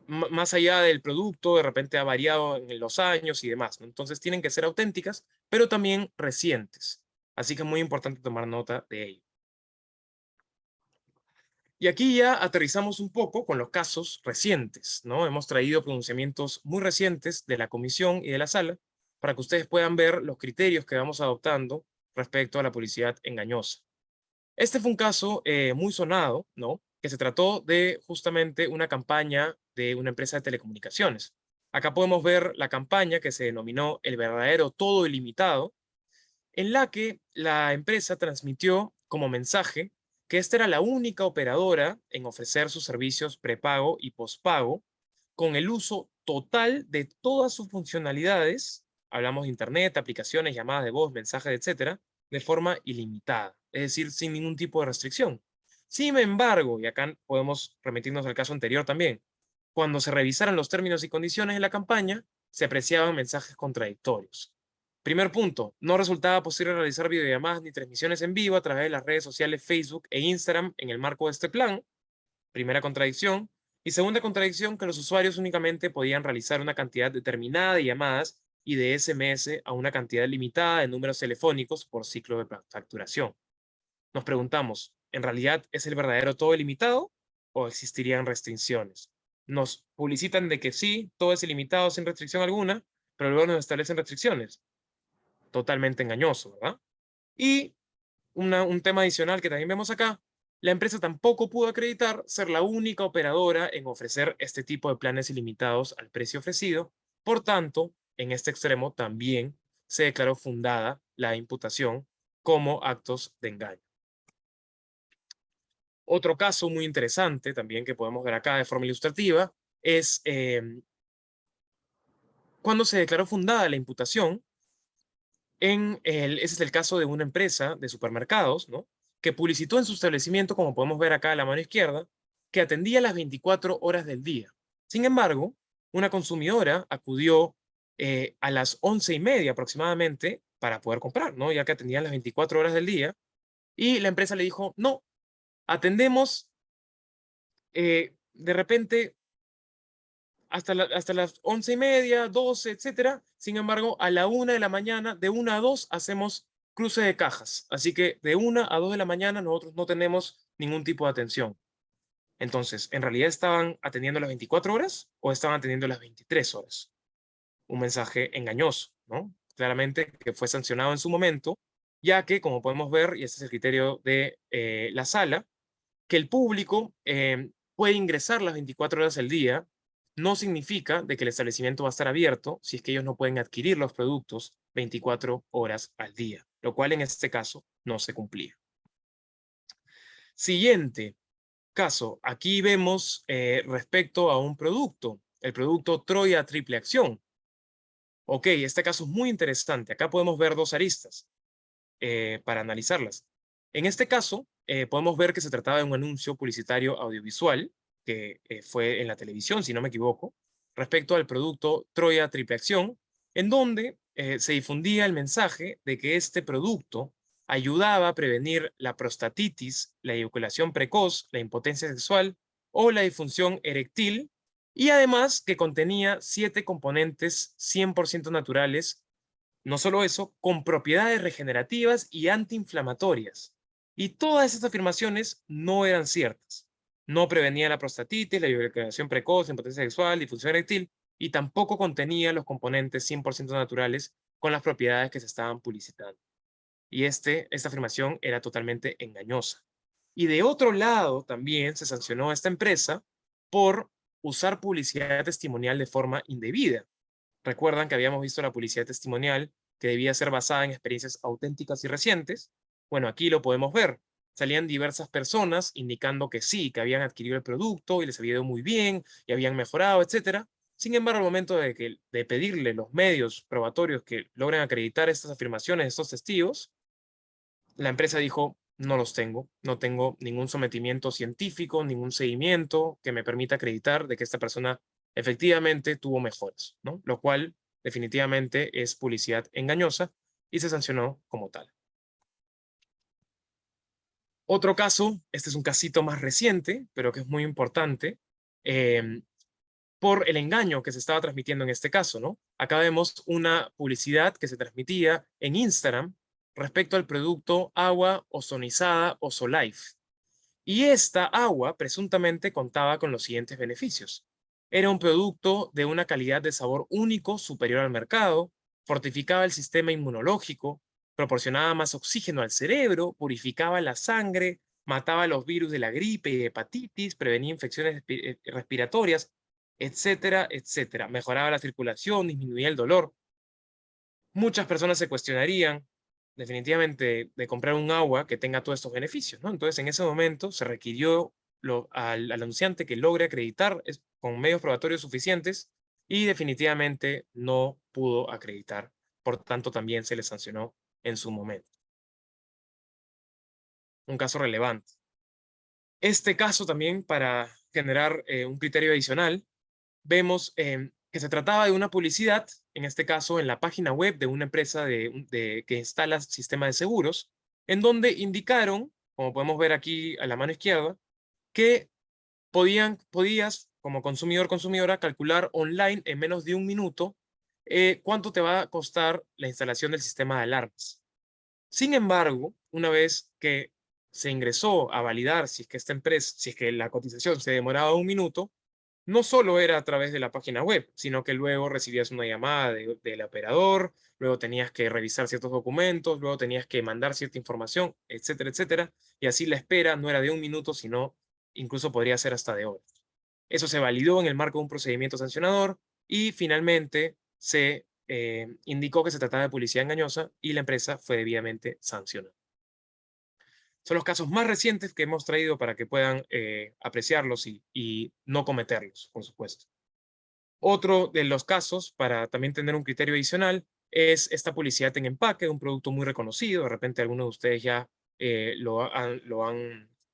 más allá del producto, de repente ha variado en los años y demás, ¿no? Entonces tienen que ser auténticas, pero también recientes. Así que es muy importante tomar nota de ello. Y aquí ya aterrizamos un poco con los casos recientes, ¿no? Hemos traído pronunciamientos muy recientes de la comisión y de la sala para que ustedes puedan ver los criterios que vamos adoptando respecto a la publicidad engañosa. Este fue un caso muy sonado, ¿no? Que se trató de justamente una campaña de una empresa de telecomunicaciones. Acá podemos ver la campaña que se denominó El verdadero todo ilimitado, en la que la empresa transmitió como mensaje que esta era la única operadora en ofrecer sus servicios prepago y pospago con el uso total de todas sus funcionalidades, hablamos de internet, aplicaciones, llamadas de voz, mensajes, etcétera, de forma ilimitada, es decir, sin ningún tipo de restricción. Sin embargo, y acá podemos remitirnos al caso anterior también, cuando se revisaron los términos y condiciones de la campaña, se apreciaban mensajes contradictorios. Primer punto, no resultaba posible realizar videollamadas ni transmisiones en vivo a través de las redes sociales Facebook e Instagram en el marco de este plan. Primera contradicción. Y segunda contradicción, que los usuarios únicamente podían realizar una cantidad determinada de llamadas y de SMS a una cantidad limitada de números telefónicos por ciclo de facturación. Nos preguntamos, ¿en realidad es el verdadero todo ilimitado o existirían restricciones? Nos publicitan de que sí, todo es ilimitado sin restricción alguna, pero luego nos establecen restricciones. Totalmente engañoso, ¿verdad? Y un tema adicional que también vemos acá, la empresa tampoco pudo acreditar ser la única operadora en ofrecer este tipo de planes ilimitados al precio ofrecido. Por tanto, en este extremo también se declaró fundada la imputación como actos de engaño. Otro caso muy interesante también que podemos ver acá de forma ilustrativa es cuando se declaró fundada la imputación. Ese es el caso de una empresa de supermercados, ¿no? Que publicitó en su establecimiento, como podemos ver acá a la mano izquierda, que atendía las 24 horas del día. Sin embargo, una consumidora acudió a las 11:30 aproximadamente para poder comprar, ¿no? Ya que atendían las 24 horas del día. Y la empresa le dijo, no, atendemos de repente hasta las 11:30, 12, etcétera. Sin embargo, a la 1 de la mañana, de 1 a 2, hacemos cruce de cajas. Así que de 1 a 2 de la mañana nosotros no tenemos ningún tipo de atención. Entonces, ¿en realidad estaban atendiendo las 24 horas o estaban atendiendo las 23 horas? Un mensaje engañoso, ¿no? Claramente que fue sancionado en su momento, ya que, como podemos ver, y este es el criterio de la sala, que el público puede ingresar las 24 horas al día no significa de que el establecimiento va a estar abierto si es que ellos no pueden adquirir los productos 24 horas al día, lo cual en este caso no se cumplía. Siguiente caso, aquí vemos respecto a un producto, el producto Troya Triple Acción. Ok, este caso es muy interesante. Acá podemos ver dos aristas para analizarlas. En este caso, podemos ver que se trataba de un anuncio publicitario audiovisual que fue en la televisión, si no me equivoco, respecto al producto Troya Triple Acción, en donde se difundía el mensaje de que este producto ayudaba a prevenir la prostatitis, la eyaculación precoz, la impotencia sexual o la disfunción eréctil, y además que contenía 7 componentes 100% naturales. No solo eso, con propiedades regenerativas y antiinflamatorias. Y todas estas afirmaciones no eran ciertas. No prevenía la prostatitis, la eyaculación precoz, la impotencia sexual, disfunción eréctil, y tampoco contenía los componentes 100% naturales con las propiedades que se estaban publicitando. Y esta afirmación era totalmente engañosa. Y de otro lado, también se sancionó a esta empresa por usar publicidad testimonial de forma indebida. Recuerdan que habíamos visto la publicidad testimonial que debía ser basada en experiencias auténticas y recientes. Bueno, aquí lo podemos ver. Salían diversas personas indicando que sí, que habían adquirido el producto y les había ido muy bien y habían mejorado, etcétera. Sin embargo, al momento de pedirle los medios probatorios que logren acreditar estas afirmaciones de estos testigos, la empresa dijo, no los tengo, no tengo ningún sometimiento científico, ningún seguimiento que me permita acreditar de que esta persona efectivamente tuvo mejoras, ¿no? Lo cual definitivamente es publicidad engañosa y se sancionó como tal. Otro caso, este es un casito más reciente, pero que es muy importante, por el engaño que se estaba transmitiendo en este caso, ¿no? Acá vemos una publicidad que se transmitía en Instagram respecto al producto agua ozonizada Ozolife. Y esta agua presuntamente contaba con los siguientes beneficios. Era un producto de una calidad de sabor único superior al mercado, fortificaba el sistema inmunológico, proporcionaba más oxígeno al cerebro, purificaba la sangre, mataba los virus de la gripe y hepatitis, prevenía infecciones respiratorias, etcétera, etcétera. Mejoraba la circulación, disminuía el dolor. Muchas personas se cuestionarían definitivamente de comprar un agua que tenga todos estos beneficios, ¿no? Entonces, en ese momento se requirió al anunciante que logre acreditar con medios probatorios suficientes y definitivamente no pudo acreditar. Por tanto, también se le sancionó en su momento. Un caso relevante. Este caso también, para generar un criterio adicional, vemos que se trataba de una publicidad, en este caso en la página web de una empresa que instala sistemas de seguros, en donde indicaron, como podemos ver aquí a la mano izquierda, que podías, como consumidor, consumidora, calcular online en menos de un minuto cuánto te va a costar la instalación del sistema de alarmas. Sin embargo, una vez que se ingresó a validar si es que esta empresa, si es que la cotización se demoraba un minuto, no solo era a través de la página web, sino que luego recibías una llamada del operador, luego tenías que revisar ciertos documentos, luego tenías que mandar cierta información, etcétera, etcétera. Y así la espera no era de un minuto, sino incluso podría ser hasta de horas. Eso se validó en el marco de un procedimiento sancionador y finalmente se indicó que se trataba de publicidad engañosa y la empresa fue debidamente sancionada. Son los casos más recientes que hemos traído para que puedan apreciarlos y no cometerlos, por supuesto. Otro de los casos, para también tener un criterio adicional, es esta publicidad en empaque de un producto muy reconocido. De repente algunos de ustedes ya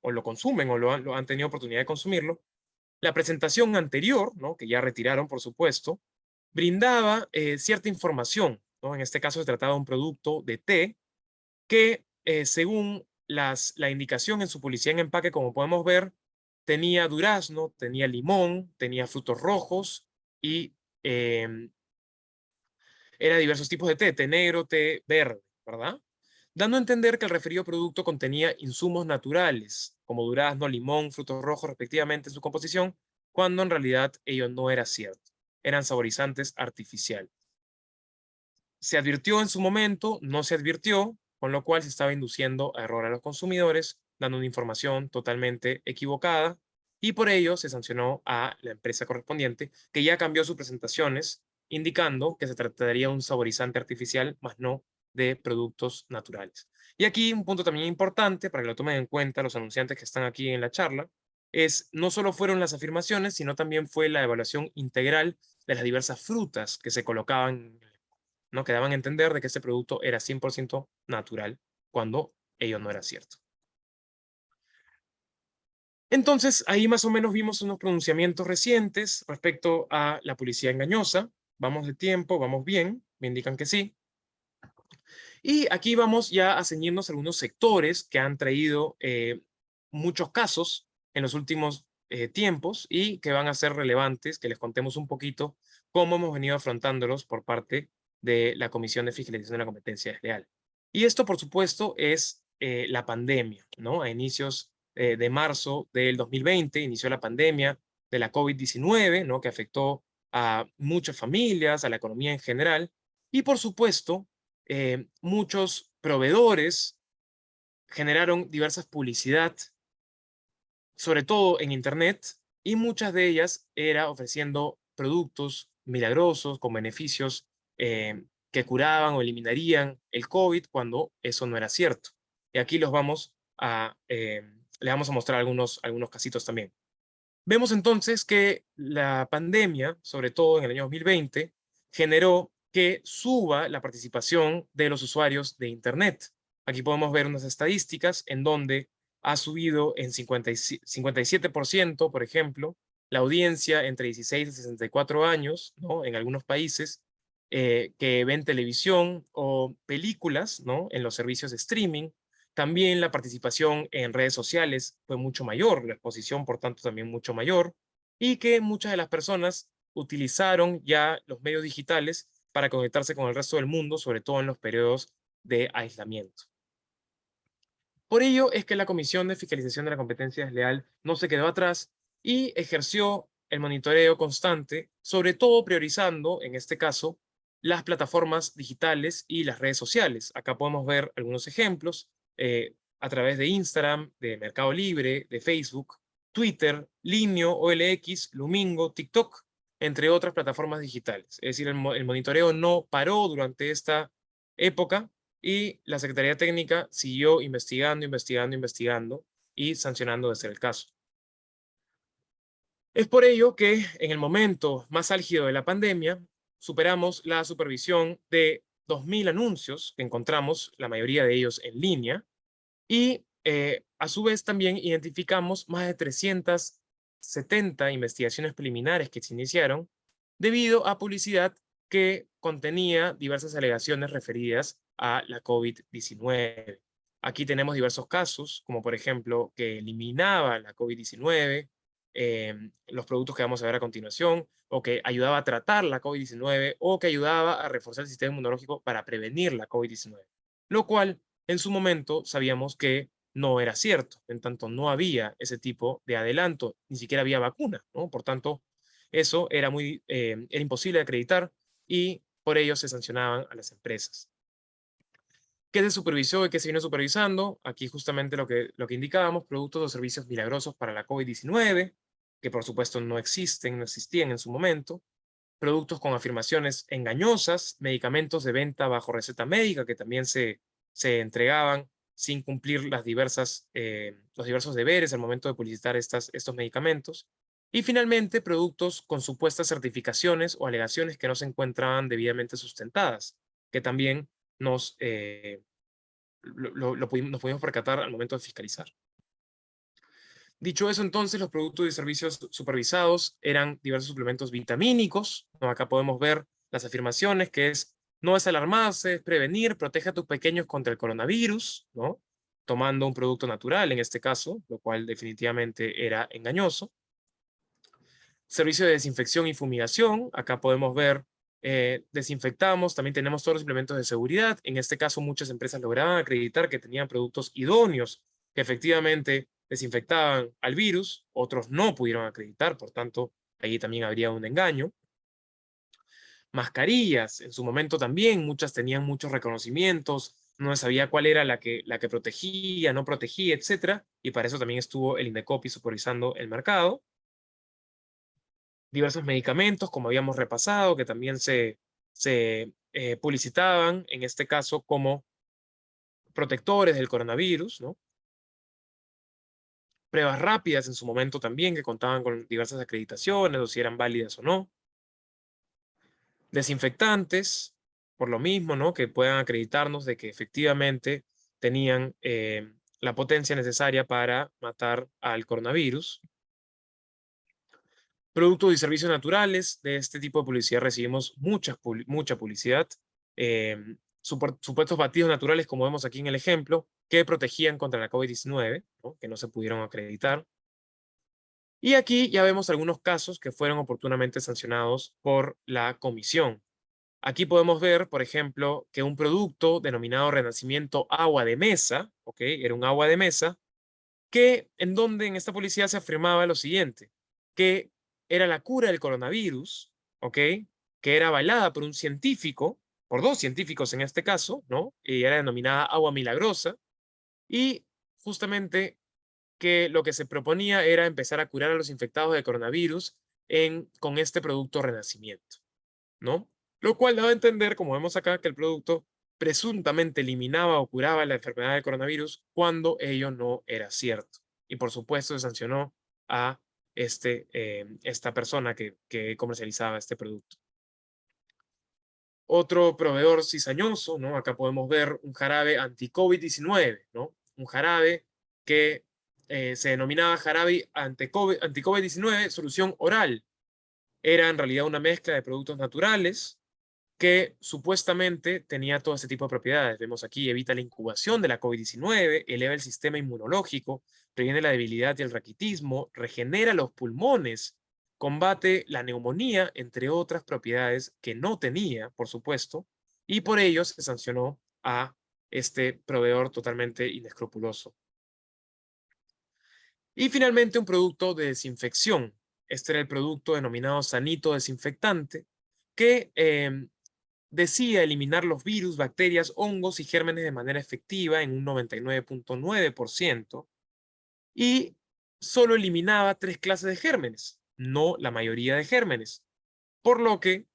o lo consumen o lo han tenido oportunidad de consumirlo. La presentación anterior, ¿no? Que ya retiraron, por supuesto, brindaba cierta información, ¿no? En este caso se trataba de un producto de té que, según la indicación en su publicidad en empaque, como podemos ver, tenía durazno, tenía limón, tenía frutos rojos y era diversos tipos de té negro, té verde, ¿verdad? Dando a entender que el referido producto contenía insumos naturales, como durazno, limón, frutos rojos, respectivamente, en su composición, cuando en realidad ello no era cierto. Eran saborizantes artificiales. Se advirtió en su momento, no se advirtió, con lo cual se estaba induciendo a error a los consumidores, dando una información totalmente equivocada, y por ello se sancionó a la empresa correspondiente, que ya cambió sus presentaciones, indicando que se trataría de un saborizante artificial, más no de productos naturales. Y aquí un punto también importante, para que lo tomen en cuenta los anunciantes que están aquí en la charla, es no solo fueron las afirmaciones, sino también fue la evaluación integral de las diversas frutas que se colocaban, ¿no? Que daban a entender de que este producto era 100% natural, cuando ello no era cierto. Entonces, ahí más o menos vimos unos pronunciamientos recientes respecto a la publicidad engañosa. Vamos de tiempo, vamos bien, me indican que sí. Y aquí vamos ya a ceñirnos a algunos sectores que han traído muchos casos en los últimos tiempos y que van a ser relevantes, que les contemos un poquito cómo hemos venido afrontándolos por parte de la Comisión de Fiscalización de la Competencia Desleal. Y esto, por supuesto, es la pandemia, ¿no? A inicios de marzo del 2020 inició la pandemia de la COVID-19, ¿no? Que afectó a muchas familias, a la economía en general. Y, por supuesto, muchos proveedores generaron diversas publicidad, sobre todo en Internet, y muchas de ellas era ofreciendo productos milagrosos con beneficios que curaban o eliminarían el COVID cuando eso no era cierto. Y aquí les vamos a mostrar algunos casitos también. Vemos entonces que la pandemia, sobre todo en el año 2020, generó que suba la participación de los usuarios de Internet. Aquí podemos ver unas estadísticas en donde ha subido en 57%, por ejemplo, la audiencia entre 16 y 64 años, ¿no? En algunos países, que ven televisión o películas, ¿no? En los servicios de streaming. También la participación en redes sociales fue mucho mayor, la exposición, por tanto, también mucho mayor, y que muchas de las personas utilizaron ya los medios digitales para conectarse con el resto del mundo, sobre todo en los periodos de aislamiento. Por ello es que la Comisión de Fiscalización de la Competencia Desleal no se quedó atrás y ejerció el monitoreo constante, sobre todo priorizando, en este caso, las plataformas digitales y las redes sociales. Acá podemos ver algunos ejemplos a través de Instagram, de Mercado Libre, de Facebook, Twitter, Linio, OLX, Lumingo, TikTok, entre otras plataformas digitales. Es decir, el monitoreo no paró durante esta época y la Secretaría Técnica siguió investigando y sancionando de ser el caso. Es por ello que en el momento más álgido de la pandemia, superamos la supervisión de 2.000 anuncios que encontramos, la mayoría de ellos en línea, y a su vez también identificamos más de 370 investigaciones preliminares que se iniciaron debido a publicidad que contenía diversas alegaciones referidas a la COVID-19. Aquí tenemos diversos casos, como por ejemplo que eliminaba la COVID-19, los productos que vamos a ver a continuación, o que ayudaba a tratar la COVID-19, o que ayudaba a reforzar el sistema inmunológico para prevenir la COVID-19. Lo cual, en su momento, sabíamos que no era cierto, en tanto no había ese tipo de adelanto, ni siquiera había vacuna, ¿no? Por tanto, eso era imposible de acreditar y por ello se sancionaban a las empresas. ¿Qué se supervisó y qué se vino supervisando? Aquí justamente lo que indicábamos, productos o servicios milagrosos para la COVID-19, que por supuesto no existen, no existían en su momento, productos con afirmaciones engañosas, medicamentos de venta bajo receta médica que también se entregaban sin cumplir los diversos deberes al momento de publicitar estos medicamentos. Y finalmente, productos con supuestas certificaciones o alegaciones que no se encontraban debidamente sustentadas, que también nos pudimos percatar al momento de fiscalizar. Dicho eso, entonces, los productos y servicios supervisados eran diversos suplementos vitamínicos, ¿no? Acá podemos ver las afirmaciones, que es, no es alarmarse, es prevenir, protege a tus pequeños contra el coronavirus, ¿no? Tomando un producto natural en este caso, lo cual definitivamente era engañoso. Servicio de desinfección y fumigación, acá podemos ver, desinfectamos, también tenemos todos los implementos de seguridad. En este caso, muchas empresas lograban acreditar que tenían productos idóneos que efectivamente desinfectaban al virus, otros no pudieron acreditar, por tanto, ahí también habría un engaño. Mascarillas, en su momento también, muchas tenían muchos reconocimientos, no se sabía cuál era la que protegía, no protegía, etcétera, y para eso también estuvo el INDECOPI supervisando el mercado. Diversos medicamentos, como habíamos repasado, que también se publicitaban, en este caso, como protectores del coronavirus, ¿no? Pruebas rápidas en su momento también, que contaban con diversas acreditaciones, o si eran válidas o no. Desinfectantes, por lo mismo, ¿no? Que puedan acreditarnos de que efectivamente tenían la potencia necesaria para matar al coronavirus. Productos y servicios naturales, de este tipo de publicidad recibimos mucha publicidad. Supuestos batidos naturales, como vemos aquí en el ejemplo, que protegían contra la COVID-19, ¿no? Que no se pudieron acreditar. Y aquí ya vemos algunos casos que fueron oportunamente sancionados por la comisión. Aquí podemos ver, por ejemplo, que un producto denominado Renacimiento Agua de Mesa, ¿ok? Era un agua de mesa, en donde en esta publicidad se afirmaba lo siguiente, que era la cura del coronavirus, ¿ok? Que era avalada por un científico, por dos científicos en este caso, ¿no? Y era denominada agua milagrosa, y justamente que lo que se proponía era empezar a curar a los infectados de coronavirus con este producto Renacimiento, ¿no? Lo cual daba a entender, como vemos acá, que el producto presuntamente eliminaba o curaba la enfermedad del coronavirus cuando ello no era cierto. Y por supuesto se sancionó a esta persona que comercializaba este producto. Otro proveedor cizañoso, ¿no? Acá podemos ver un jarabe anti-COVID-19, ¿no? Un jarabe que se denominaba jarabe anti-COVID-19 solución oral. Era en realidad una mezcla de productos naturales que supuestamente tenía todo ese tipo de propiedades. Vemos aquí, evita la incubación de la COVID-19, eleva el sistema inmunológico, previene la debilidad y el raquitismo, regenera los pulmones, combate la neumonía, entre otras propiedades que no tenía, por supuesto, y por ello se sancionó a este proveedor totalmente inescrupuloso. Y finalmente un producto de desinfección. Este era el producto denominado Sanito desinfectante, que decía eliminar los virus, bacterias, hongos y gérmenes de manera efectiva en un 99.9% y solo eliminaba 3 clases de gérmenes, no la mayoría de gérmenes, por lo que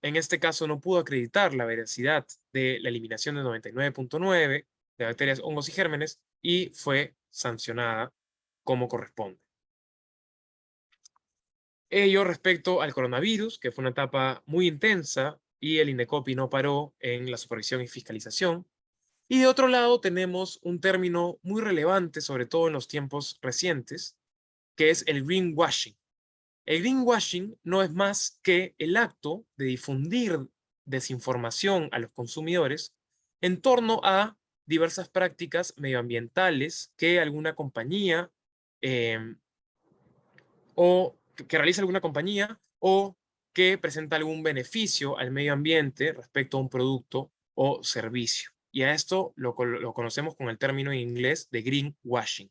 en este caso no pudo acreditar la veracidad de la eliminación de 99.9 de bacterias, hongos y gérmenes y fue sancionada como corresponde. Ello respecto al coronavirus, que fue una etapa muy intensa y el INDECOPI no paró en la supervisión y fiscalización. Y de otro lado tenemos un término muy relevante, sobre todo en los tiempos recientes, que es el greenwashing. El greenwashing no es más que el acto de difundir desinformación a los consumidores en torno a diversas prácticas medioambientales que alguna compañía eh, o que realiza alguna compañía o que presenta algún beneficio al medio ambiente respecto a un producto o servicio. Y a esto lo conocemos con el término en inglés de greenwashing.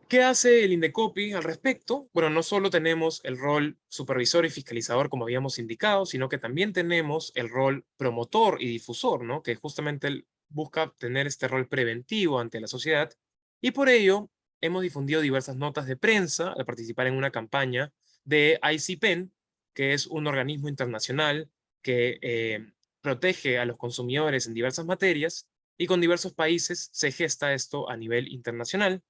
¿Qué hace el INDECOPI al respecto? Bueno, no solo tenemos el rol supervisor y fiscalizador, como habíamos indicado, sino que también tenemos el rol promotor y difusor, ¿no? Que justamente él busca tener este rol preventivo ante la sociedad. Y por ello, hemos difundido diversas notas de prensa al participar en una campaña de ICPEN, que es un organismo internacional que protege a los consumidores en diversas materias, y con diversos países se gesta esto a nivel internacional.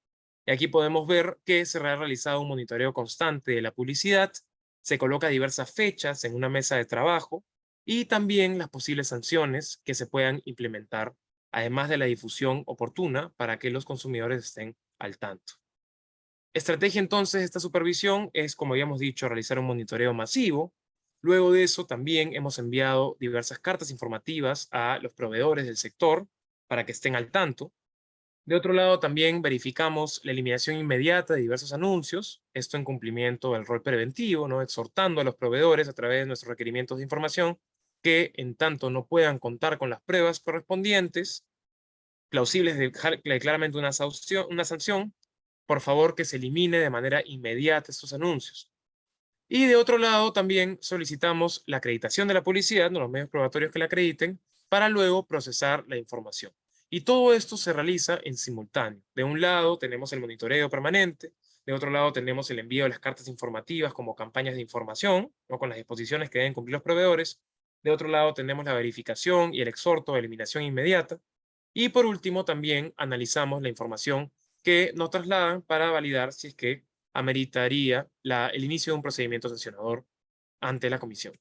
Y aquí podemos ver que se ha realizado un monitoreo constante de la publicidad, se coloca diversas fechas en una mesa de trabajo y también las posibles sanciones que se puedan implementar, además de la difusión oportuna para que los consumidores estén al tanto. Estrategia entonces de esta supervisión es, como habíamos dicho, realizar un monitoreo masivo. Luego de eso también hemos enviado diversas cartas informativas a los proveedores del sector para que estén al tanto. De otro lado, también verificamos la eliminación inmediata de diversos anuncios, esto en cumplimiento del rol preventivo, ¿no? Exhortando a los proveedores a través de nuestros requerimientos de información que en tanto no puedan contar con las pruebas correspondientes, plausibles de dejar claramente una sanción, por favor que se elimine de manera inmediata estos anuncios. Y de otro lado, también solicitamos la acreditación de la publicidad, ¿no? Los medios probatorios que la acrediten, para luego procesar la información. Y todo esto se realiza en simultáneo. De un lado tenemos el monitoreo permanente, de otro lado tenemos el envío de las cartas informativas como campañas de información, ¿no? Con las disposiciones que deben cumplir los proveedores. De otro lado tenemos la verificación y el exhorto de eliminación inmediata. Y por último también analizamos la información que nos trasladan para validar si es que ameritaría el inicio de un procedimiento sancionador ante la comisión.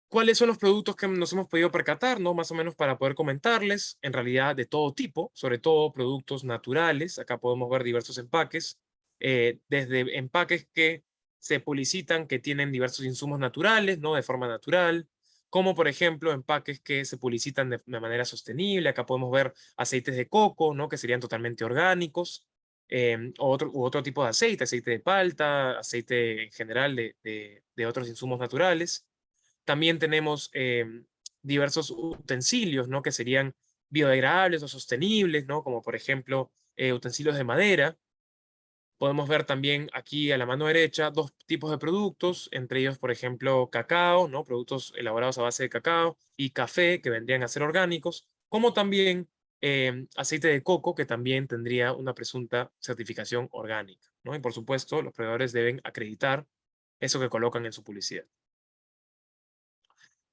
¿Cuáles son los productos que nos hemos podido percatar, no? Más o menos para poder comentarles, en realidad de todo tipo, sobre todo productos naturales. Acá podemos ver diversos empaques, desde empaques que se publicitan que tienen diversos insumos naturales, ¿no? De forma natural, como por ejemplo empaques que se publicitan de manera sostenible. Acá podemos ver aceites de coco, ¿no? Que serían totalmente orgánicos, u otro tipo de aceite, aceite de palta, aceite en general de otros insumos naturales. También tenemos diversos utensilios, ¿no? Que serían biodegradables o sostenibles, ¿no? Como por ejemplo utensilios de madera. Podemos ver también aquí a la mano derecha dos tipos de productos, entre ellos, por ejemplo, cacao, ¿no? Productos elaborados a base de cacao y café, que vendrían a ser orgánicos, como también aceite de coco, que también tendría una presunta certificación orgánica, ¿no? Y por supuesto, los proveedores deben acreditar eso que colocan en su publicidad.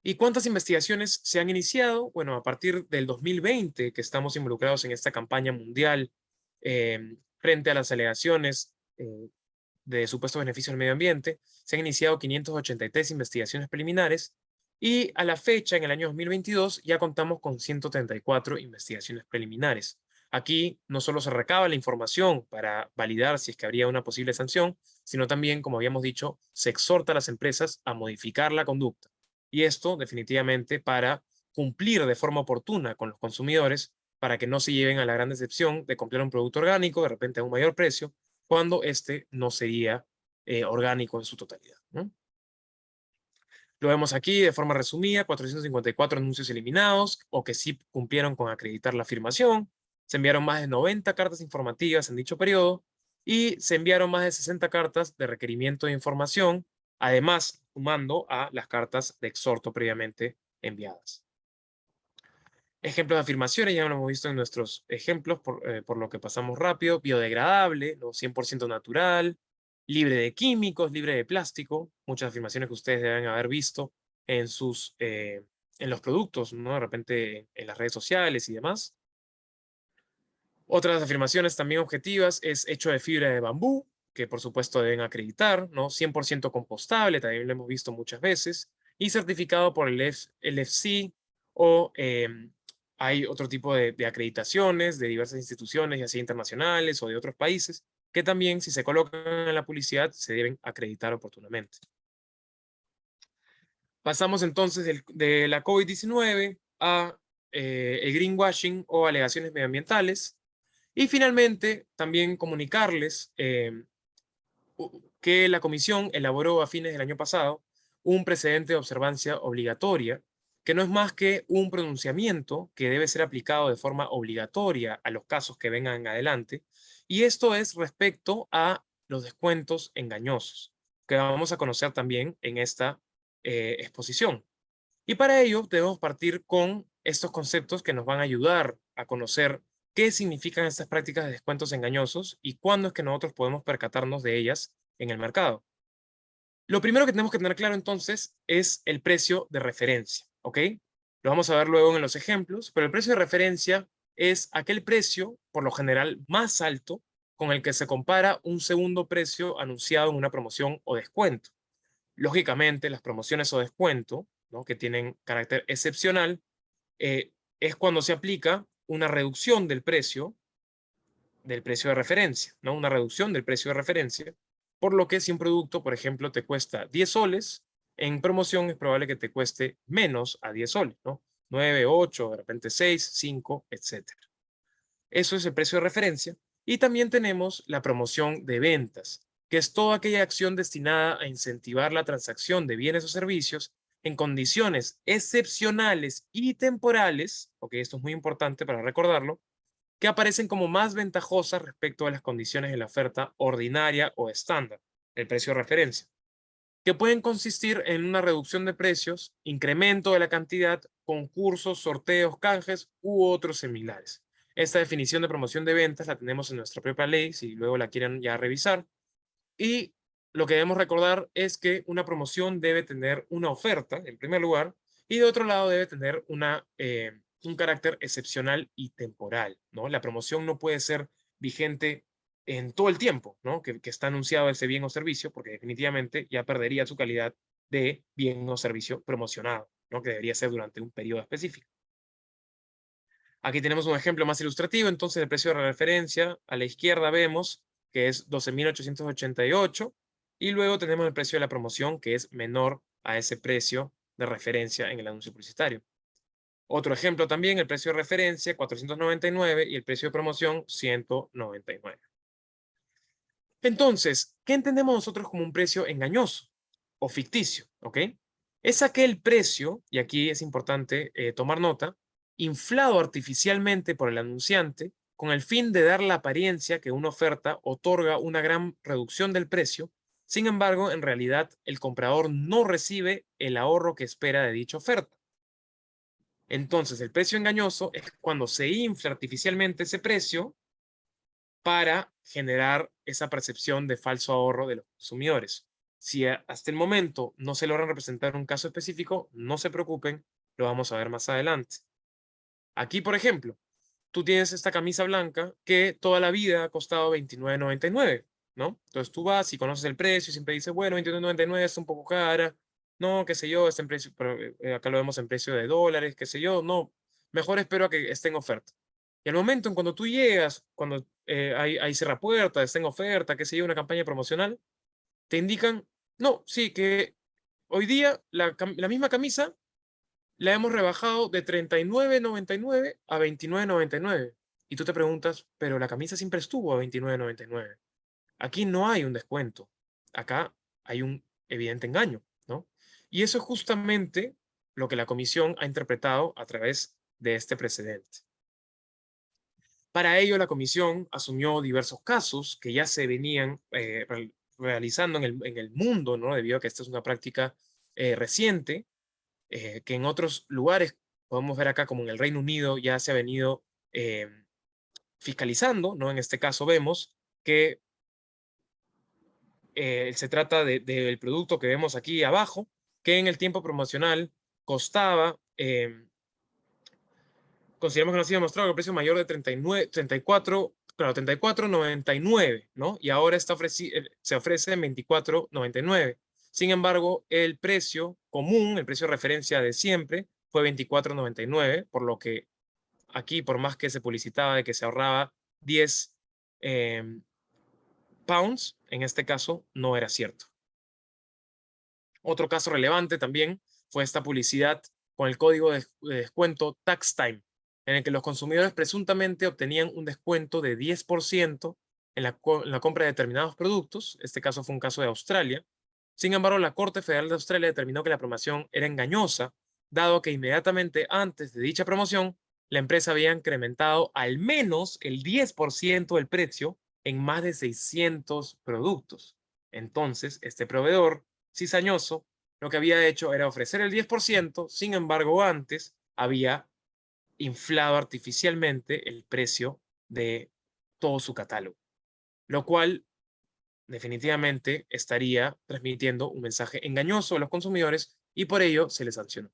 ¿Y cuántas investigaciones se han iniciado? Bueno, a partir del 2020, que estamos involucrados en esta campaña mundial Frente a las alegaciones de supuestos beneficios al medio ambiente, se han iniciado 583 investigaciones preliminares y a la fecha, en el año 2022, ya contamos con 134 investigaciones preliminares. Aquí no solo se recaba la información para validar si es que habría una posible sanción, sino también, como habíamos dicho, se exhorta a las empresas a modificar la conducta. Y esto definitivamente para cumplir de forma oportuna con los consumidores para que no se lleven a la gran decepción de comprar un producto orgánico de repente a un mayor precio cuando este no sería orgánico en su totalidad, ¿no? Lo vemos aquí de forma resumida, 454 anuncios eliminados o que sí cumplieron con acreditar la afirmación. Se enviaron más de 90 cartas informativas en dicho periodo y se enviaron más de 60 cartas de requerimiento de información, además sumando a las cartas de exhorto previamente enviadas. Ejemplos de afirmaciones, ya lo hemos visto en nuestros ejemplos, por lo que pasamos rápido. Biodegradable, ¿no? 100% natural, libre de químicos, libre de plástico. Muchas afirmaciones que ustedes deben haber visto en en los productos, ¿no? De repente en las redes sociales y demás. Otras afirmaciones también objetivas es hecho de fibra de bambú, que por supuesto deben acreditar, ¿no? 100% compostable, también lo hemos visto muchas veces, y certificado por el LFC o hay otro tipo de acreditaciones de diversas instituciones, ya sea internacionales o de otros países, que también si se colocan en la publicidad se deben acreditar oportunamente. Pasamos entonces de la COVID-19 a el greenwashing o alegaciones medioambientales. Y finalmente, también comunicarles que la comisión elaboró a fines del año pasado un precedente de observancia obligatoria, que no es más que un pronunciamiento que debe ser aplicado de forma obligatoria a los casos que vengan adelante, y esto es respecto a los descuentos engañosos, que vamos a conocer también en esta exposición. Y para ello debemos partir con estos conceptos que nos van a ayudar a conocer qué significan estas prácticas de descuentos engañosos y cuándo es que nosotros podemos percatarnos de ellas en el mercado. Lo primero que tenemos que tener claro entonces es el precio de referencia, ¿ok? Lo vamos a ver luego en los ejemplos, pero el precio de referencia es aquel precio, por lo general, más alto con el que se compara un segundo precio anunciado en una promoción o descuento. Lógicamente, las promociones o descuento, ¿no? Que tienen carácter excepcional, es cuando se aplica una reducción del precio de referencia, ¿no? Una reducción del precio de referencia, por lo que si un producto, por ejemplo, te cuesta 10 soles, en promoción es probable que te cueste menos a 10 soles, ¿no? 9, 8, de repente 6, 5, etcétera. Eso es el precio de referencia. Y también tenemos la promoción de ventas, que es toda aquella acción destinada a incentivar la transacción de bienes o servicios en condiciones excepcionales y temporales, porque esto es muy importante para recordarlo, que aparecen como más ventajosas respecto a las condiciones de la oferta ordinaria o estándar, el precio de referencia, que pueden consistir en una reducción de precios, incremento de la cantidad, concursos, sorteos, canjes u otros similares. Esta definición de promoción de ventas la tenemos en nuestra propia ley, si luego la quieren ya revisar. Y lo que debemos recordar es que una promoción debe tener una oferta, en primer lugar, y de otro lado debe tener un carácter excepcional y temporal, ¿no? La promoción no puede ser vigente en todo el tiempo, ¿no? Que está anunciado ese bien o servicio, porque definitivamente ya perdería su calidad de bien o servicio promocionado, ¿no? Que debería ser durante un periodo específico. Aquí tenemos un ejemplo más ilustrativo, entonces el precio de referencia a la izquierda vemos que es 12.888 y luego tenemos el precio de la promoción que es menor a ese precio de referencia en el anuncio publicitario. Otro ejemplo también, el precio de referencia 499 y el precio de promoción 199. Entonces, ¿qué entendemos nosotros como un precio engañoso o ficticio? ¿Ok? Es aquel precio, y aquí es importante tomar nota, inflado artificialmente por el anunciante con el fin de dar la apariencia que una oferta otorga una gran reducción del precio. Sin embargo, en realidad, el comprador no recibe el ahorro que espera de dicha oferta. Entonces, el precio engañoso es cuando se infla artificialmente ese precio para generar esa percepción de falso ahorro de los consumidores. Si hasta el momento no se logra representar un caso específico, no se preocupen, lo vamos a ver más adelante. Aquí, por ejemplo, tú tienes esta camisa blanca que toda la vida ha costado $29.99, ¿no? Entonces tú vas y conoces el precio y siempre dices, bueno, $29.99 es un poco cara, no, qué sé yo, está en precio, pero acá lo vemos en precio de dólares, qué sé yo, no, mejor espero a que esté en oferta. Y al momento en cuando tú llegas, cuando hay cerrapuerta, está en oferta, qué sé yo, una campaña promocional, te indican, no, sí, que hoy día la misma camisa la hemos rebajado de $39.99 a $29.99. Y tú te preguntas, pero la camisa siempre estuvo a $29.99. Aquí no hay un descuento. Acá hay un evidente engaño, ¿no? Y eso es justamente lo que la comisión ha interpretado a través de este precedente. Para ello, la comisión asumió diversos casos que ya se venían realizando en el mundo, ¿no? Debido a que esta es una práctica reciente, que en otros lugares, podemos ver acá como en el Reino Unido, ya se ha venido eh, fiscalizando, ¿no? En este caso vemos que se trata del producto que vemos aquí abajo, que en el tiempo promocional costaba, consideramos que no ha sido demostrado que el precio mayor de 34, claro, 34.99, ¿no? Y ahora se ofrece en 24.99. Sin embargo, el precio común, el precio de referencia de siempre, fue 24.99, por lo que aquí, por más que se publicitaba de que se ahorraba 10 eh, pounds, en este caso no era cierto. Otro caso relevante también fue esta publicidad con el código de descuento Tax Time, en el que los consumidores presuntamente obtenían un descuento de 10% en la compra de determinados productos. Este caso fue un caso de Australia. Sin embargo, la Corte Federal de Australia determinó que la promoción era engañosa, dado que inmediatamente antes de dicha promoción, la empresa había incrementado al menos el 10% del precio en más de 600 productos. Entonces, este proveedor cizañoso lo que había hecho era ofrecer el 10%, sin embargo, antes había inflado artificialmente el precio de todo su catálogo, lo cual definitivamente estaría transmitiendo un mensaje engañoso a los consumidores y por ello se les sancionó.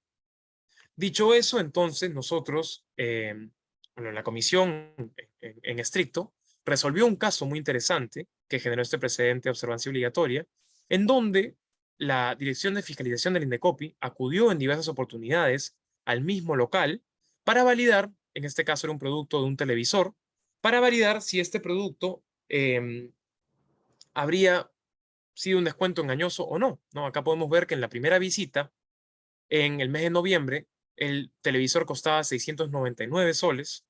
Dicho eso, entonces nosotros, bueno, la comisión en estricto, resolvió un caso muy interesante que generó este precedente de observancia obligatoria, en donde la Dirección de Fiscalización del Indecopi acudió en diversas oportunidades al mismo local para validar, en este caso era un producto de un televisor, para validar si este producto habría sido un descuento engañoso o no, ¿no? Acá podemos ver que en la primera visita, en el mes de noviembre, el televisor costaba 699 soles.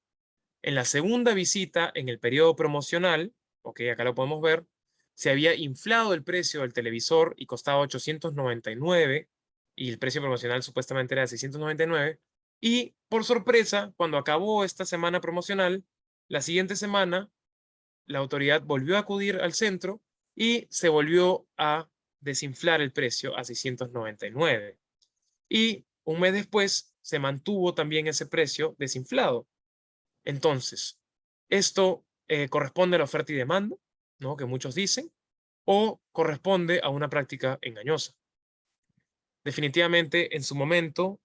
En la segunda visita, en el periodo promocional, ok, acá lo podemos ver, se había inflado el precio del televisor y costaba 899 y el precio promocional supuestamente era de 699. Y por sorpresa, cuando acabó esta semana promocional, la siguiente semana, la autoridad volvió a acudir al centro y se volvió a desinflar el precio a 699. Y un mes después se mantuvo también ese precio desinflado. Entonces, esto corresponde a la oferta y demanda, ¿no? Que muchos dicen, o corresponde a una práctica engañosa. Definitivamente, en su momento,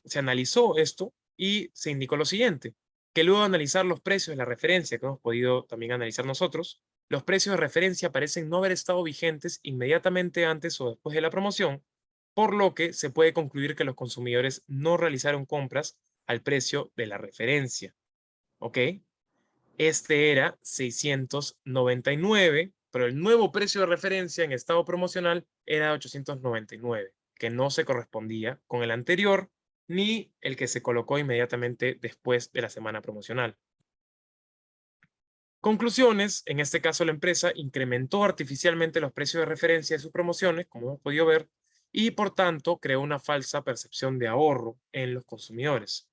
se analizó esto y se indicó lo siguiente, que luego de analizar los precios de la referencia, que hemos podido también analizar nosotros, los precios de referencia parecen no haber estado vigentes inmediatamente antes o después de la promoción, por lo que se puede concluir que los consumidores no realizaron compras al precio de la referencia. ¿Ok? Este era 699, pero el nuevo precio de referencia en estado promocional era 899, que no se correspondía con el anterior ni el que se colocó inmediatamente después de la semana promocional. Conclusiones, en este caso la empresa incrementó artificialmente los precios de referencia de sus promociones, como hemos podido ver, y por tanto creó una falsa percepción de ahorro en los consumidores.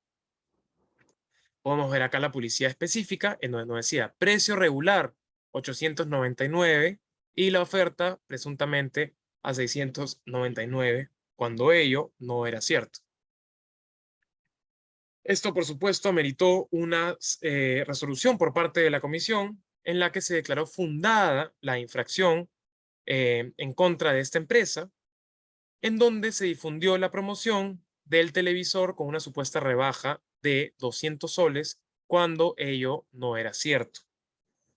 Podemos ver acá la publicidad específica en donde nos decía precio regular 899 y la oferta presuntamente a 699 cuando ello no era cierto. Esto, por supuesto, meritó una resolución por parte de la comisión en la que se declaró fundada la infracción en contra de esta empresa, en donde se difundió la promoción del televisor con una supuesta rebaja de 200 soles cuando ello no era cierto.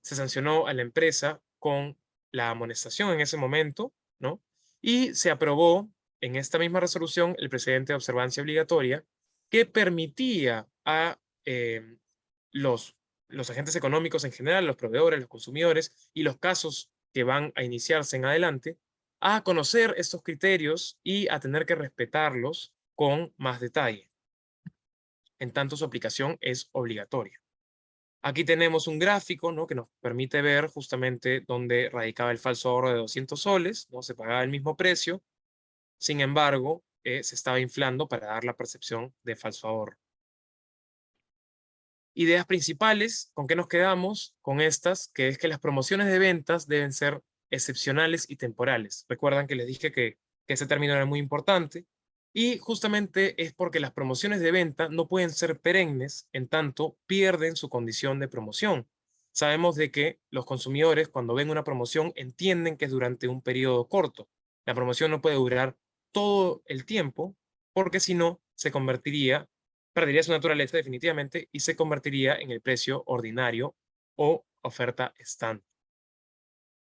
Se sancionó a la empresa con la amonestación en ese momento, ¿no? Y se aprobó en esta misma resolución el precedente de observancia obligatoria que permitía a los, los agentes económicos en general, los proveedores, los consumidores y los casos que van a iniciarse en adelante, a conocer estos criterios y a tener que respetarlos con más detalle, en tanto su aplicación es obligatoria. Aquí tenemos un gráfico, ¿no?, que nos permite ver justamente dónde radicaba el falso ahorro de 200 soles, ¿no? Se pagaba el mismo precio, sin embargo, se estaba inflando para dar la percepción de falso ahorro. Ideas principales, ¿con qué nos quedamos? Con estas, que es que las promociones de ventas deben ser excepcionales y temporales. Recuerdan que les dije que ese término era muy importante. Y justamente es porque las promociones de venta no pueden ser perennes, en tanto pierden su condición de promoción. Sabemos de que los consumidores cuando ven una promoción entienden que es durante un periodo corto. La promoción no puede durar todo el tiempo porque si no se convertiría, perdería su naturaleza definitivamente y se convertiría en el precio ordinario o oferta estándar.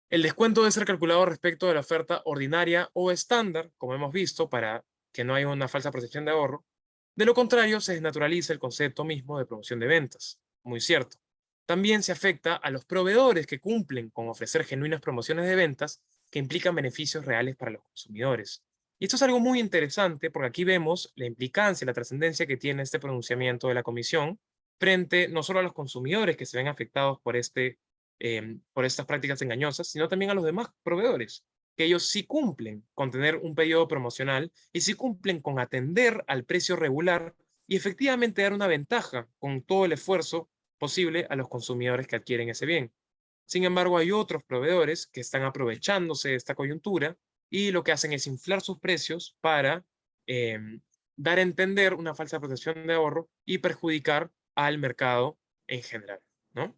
El descuento debe ser calculado respecto de la oferta ordinaria o estándar, como hemos visto, para que no haya una falsa percepción de ahorro. De lo contrario, se desnaturaliza el concepto mismo de promoción de ventas. Muy cierto. También se afecta a los proveedores que cumplen con ofrecer genuinas promociones de ventas que implican beneficios reales para los consumidores. Y esto es algo muy interesante porque aquí vemos la implicancia y la trascendencia que tiene este pronunciamiento de la Comisión frente no solo a los consumidores que se ven afectados por estas prácticas engañosas, sino también a los demás proveedores, que ellos sí cumplen con tener un periodo promocional y sí cumplen con atender al precio regular y efectivamente dar una ventaja con todo el esfuerzo posible a los consumidores que adquieren ese bien. Sin embargo, hay otros proveedores que están aprovechándose de esta coyuntura y lo que hacen es inflar sus precios para dar a entender una falsa protección de ahorro y perjudicar al mercado en general, ¿no?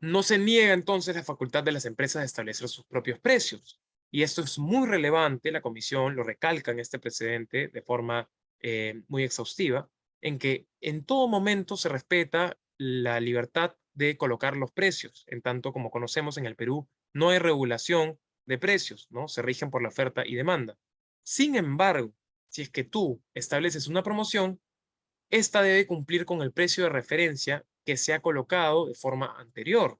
No se niega entonces la facultad de las empresas de establecer sus propios precios. Y esto es muy relevante, la comisión lo recalca en este precedente de forma muy exhaustiva, en que en todo momento se respeta la libertad de colocar los precios, en tanto como conocemos en el Perú, no hay regulación de precios, ¿no? Se rigen por la oferta y demanda. Sin embargo, si es que tú estableces una promoción, esta debe cumplir con el precio de referencia que se ha colocado de forma anterior,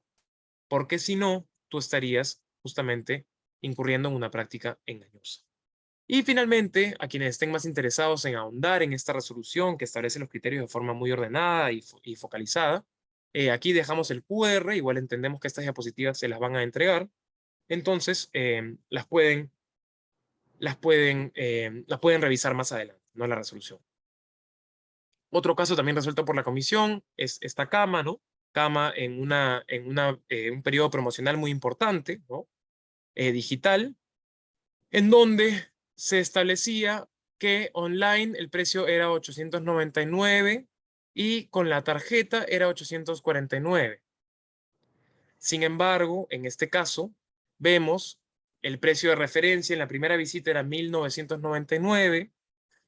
porque si no, tú estarías justamente incurriendo en una práctica engañosa. Y finalmente, a quienes estén más interesados en ahondar en esta resolución que establece los criterios de forma muy ordenada y focalizada, aquí dejamos el QR, igual entendemos que estas diapositivas se las van a entregar, entonces las pueden revisar más adelante, no la resolución. Otro caso también resuelto por la comisión es esta cama, ¿no? Cama un periodo promocional muy importante, ¿no? Digital, en donde se establecía que online el precio era 899 y con la tarjeta era 849. Sin embargo, en este caso, vemos el precio de referencia en la primera visita era 1999.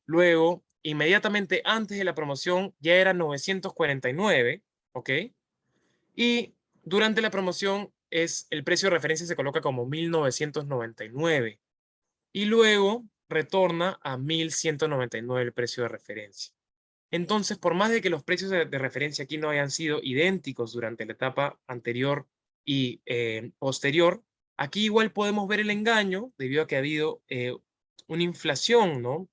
Luego, inmediatamente antes de la promoción ya era 949, ¿ok? Y durante la promoción el precio de referencia se coloca como 1999 y luego retorna a 1199 el precio de referencia. Entonces, por más de que los precios de referencia aquí no hayan sido idénticos durante la etapa anterior y posterior, aquí igual podemos ver el engaño debido a que ha habido una inflación, ¿no?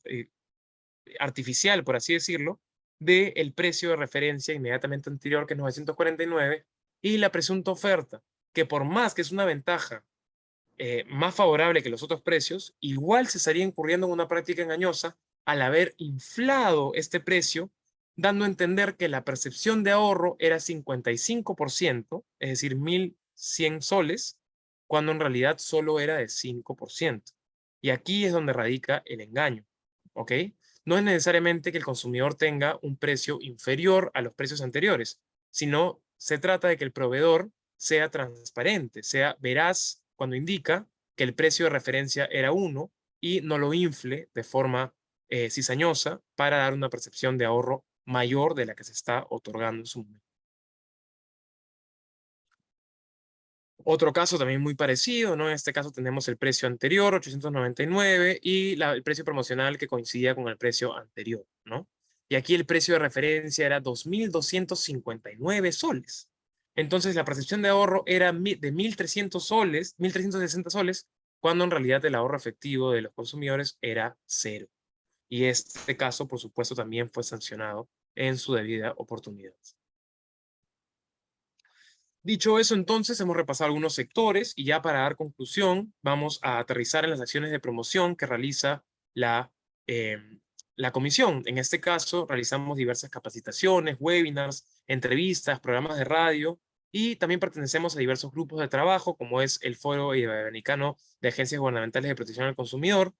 Artificial, por así decirlo, del precio de referencia inmediatamente anterior, que es 949, y la presunta oferta, que por más que es una ventaja más favorable que los otros precios, igual se estaría incurriendo en una práctica engañosa al haber inflado este precio, dando a entender que la percepción de ahorro era 55%, es decir, 1.100 soles, cuando en realidad solo era de 5%. Y aquí es donde radica el engaño, ¿ok? No es necesariamente que el consumidor tenga un precio inferior a los precios anteriores, sino se trata de que el proveedor sea transparente, sea veraz cuando indica que el precio de referencia era 1 y no lo infle de forma cizañosa para dar una percepción de ahorro mayor de la que se está otorgando en su momento. Otro caso también muy parecido, ¿no? En este caso tenemos el precio anterior, 899, y el precio promocional que coincidía con el precio anterior, ¿no? Y aquí el precio de referencia era 2.259 soles. Entonces la percepción de ahorro era de 1.300 soles, 1.360 soles, cuando en realidad el ahorro efectivo de los consumidores era cero. Y este caso, por supuesto, también fue sancionado en su debida oportunidad. Dicho eso, entonces, hemos repasado algunos sectores y ya para dar conclusión, vamos a aterrizar en las acciones de promoción que realiza eh, la comisión. En este caso, realizamos diversas capacitaciones, webinars, entrevistas, programas de radio y también pertenecemos a diversos grupos de trabajo, como es el Foro Iberoamericano de Agencias Gubernamentales de Protección al Consumidor,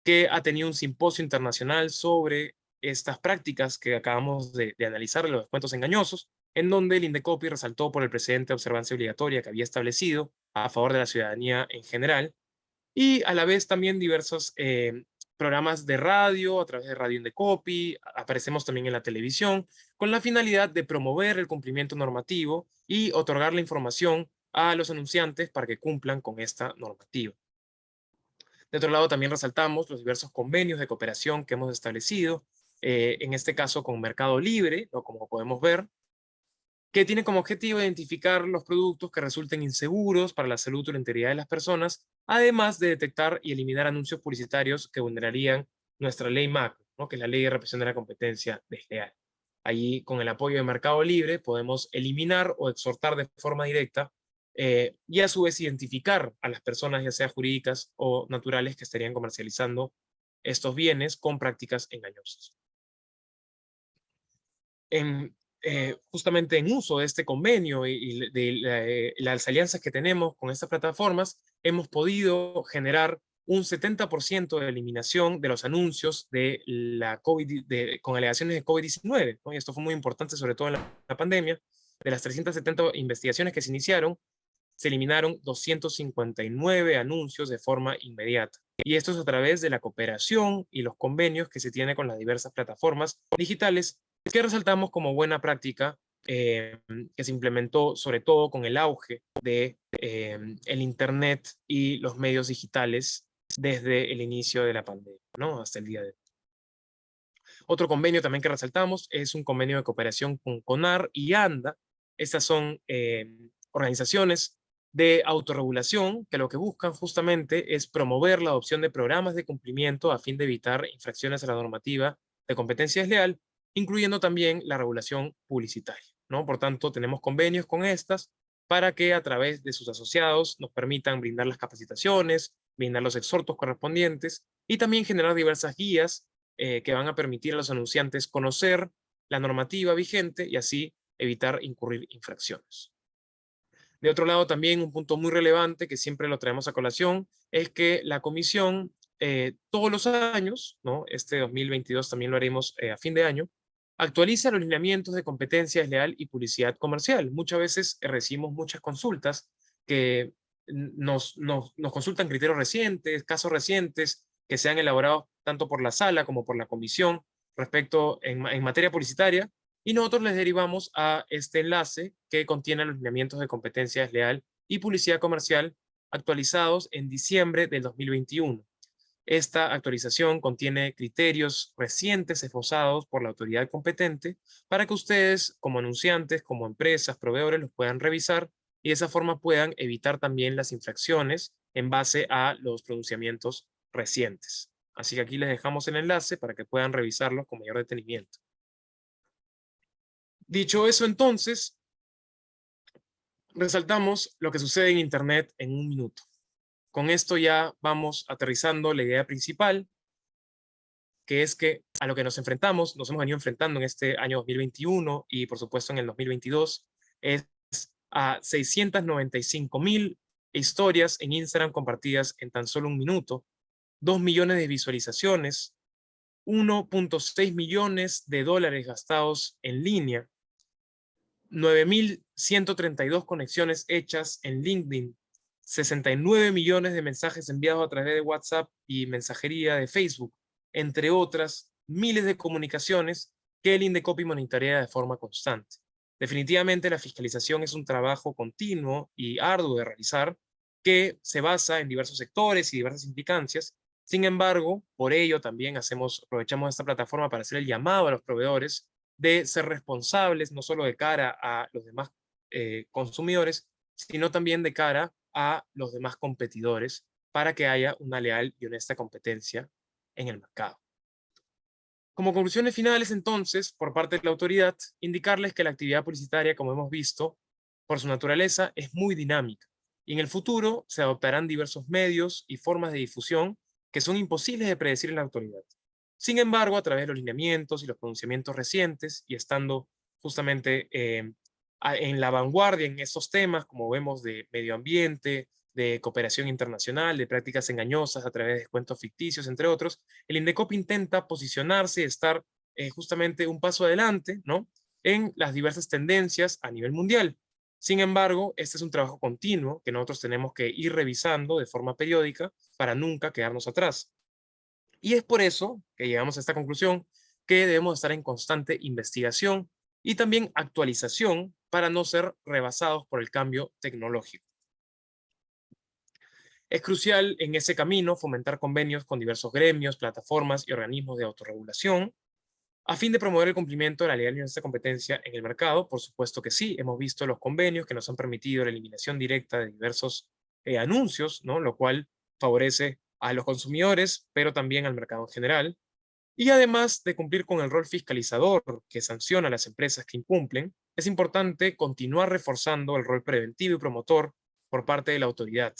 que ha tenido un simposio internacional sobre estas prácticas que acabamos de analizar, los descuentos engañosos, en donde el Indecopi resaltó por el precedente de observancia obligatoria que había establecido a favor de la ciudadanía en general, y a la vez también diversos programas de radio, a través de Radio Indecopi, aparecemos también en la televisión, con la finalidad de promover el cumplimiento normativo y otorgar la información a los anunciantes para que cumplan con esta normativa. De otro lado, también resaltamos los diversos convenios de cooperación que hemos establecido, en este caso con Mercado Libre, ¿no? Como podemos ver, que tiene como objetivo identificar los productos que resulten inseguros para la salud o la integridad de las personas, además de detectar y eliminar anuncios publicitarios que vulnerarían nuestra ley macro, ¿no? Que es la Ley de Represión de la Competencia Desleal. Allí, con el apoyo de Mercado Libre, podemos eliminar o exhortar de forma directa y a su vez identificar a las personas, ya sea jurídicas o naturales, que estarían comercializando estos bienes con prácticas engañosas. Justamente en uso de este convenio y de las alianzas que tenemos con estas plataformas, hemos podido generar un 70% de eliminación de los anuncios de la COVID, con alegaciones de COVID-19, ¿no? Y esto fue muy importante, sobre todo en la pandemia. De las 370 investigaciones que se iniciaron, se eliminaron 259 anuncios de forma inmediata. Y esto es a través de la cooperación y los convenios que se tiene con las diversas plataformas digitales que resaltamos como buena práctica, que se implementó sobre todo con el auge de el Internet y los medios digitales desde el inicio de la pandemia, ¿no? Hasta el día de hoy. Otro convenio también que resaltamos es un convenio de cooperación con CONAR y ANDA. Estas son organizaciones de autorregulación que lo que buscan justamente es promover la adopción de programas de cumplimiento a fin de evitar infracciones a la normativa de competencia desleal, incluyendo también la regulación publicitaria, ¿no? Por tanto, tenemos convenios con estas para que a través de sus asociados nos permitan brindar las capacitaciones, brindar los exhortos correspondientes y también generar diversas guías que van a permitir a los anunciantes conocer la normativa vigente y así evitar incurrir infracciones. De otro lado, también un punto muy relevante que siempre lo traemos a colación es que la comisión todos los años, ¿no? Este 2022 también lo haremos a fin de año, actualiza los lineamientos de competencia desleal y publicidad comercial. Muchas veces recibimos muchas consultas que nos consultan criterios recientes, casos recientes que se han elaborado tanto por la sala como por la comisión respecto en materia publicitaria, y nosotros les derivamos a este enlace que contiene los lineamientos de competencia desleal y publicidad comercial actualizados en diciembre del 2021. Esta actualización contiene criterios recientes esbozados por la autoridad competente para que ustedes, como anunciantes, como empresas, proveedores, los puedan revisar y de esa forma puedan evitar también las infracciones en base a los pronunciamientos recientes. Así que aquí les dejamos el enlace para que puedan revisarlo con mayor detenimiento. Dicho eso, entonces, resaltamos lo que sucede en Internet en un minuto. Con esto ya vamos aterrizando la idea principal, que es que a lo que nos enfrentamos, nos hemos venido enfrentando en este año 2021 y por supuesto en el 2022, es a 695,000 historias en Instagram compartidas en tan solo un minuto, 2 millones de visualizaciones, 1.6 millones de dólares gastados en línea, 9.132 conexiones hechas en LinkedIn, 69 millones de mensajes enviados a través de WhatsApp y mensajería de Facebook, entre otras miles de comunicaciones que el Indecopi monitorea de forma constante. Definitivamente la fiscalización es un trabajo continuo y arduo de realizar que se basa en diversos sectores y diversas implicancias. Sin embargo, por ello también aprovechamos esta plataforma para hacer el llamado a los proveedores de ser responsables no solo de cara a los demás consumidores, sino también de cara a los demás competidores para que haya una leal y honesta competencia en el mercado. Como conclusiones finales, entonces, por parte de la autoridad, indicarles que la actividad publicitaria, como hemos visto, por su naturaleza, es muy dinámica y en el futuro se adoptarán diversos medios y formas de difusión que son imposibles de predecir en la actualidad. Sin embargo, a través de los lineamientos y los pronunciamientos recientes y estando justamente en la vanguardia en estos temas, como vemos de medio ambiente, de cooperación internacional, de prácticas engañosas a través de descuentos ficticios, entre otros, el INDECOP intenta posicionarse y estar justamente un paso adelante, ¿no?, en las diversas tendencias a nivel mundial. Sin embargo, este es un trabajo continuo que nosotros tenemos que ir revisando de forma periódica para nunca quedarnos atrás. Y es por eso que llegamos a esta conclusión que debemos estar en constante investigación y también actualización para no ser rebasados por el cambio tecnológico. Es crucial en ese camino fomentar convenios con diversos gremios, plataformas y organismos de autorregulación a fin de promover el cumplimiento de la legal y honesta competencia en el mercado. Por supuesto que sí, hemos visto los convenios que nos han permitido la eliminación directa de diversos anuncios, ¿no?, lo cual favorece a los consumidores, pero también al mercado en general. Y además de cumplir con el rol fiscalizador que sanciona a las empresas que incumplen, es importante continuar reforzando el rol preventivo y promotor por parte de la autoridad.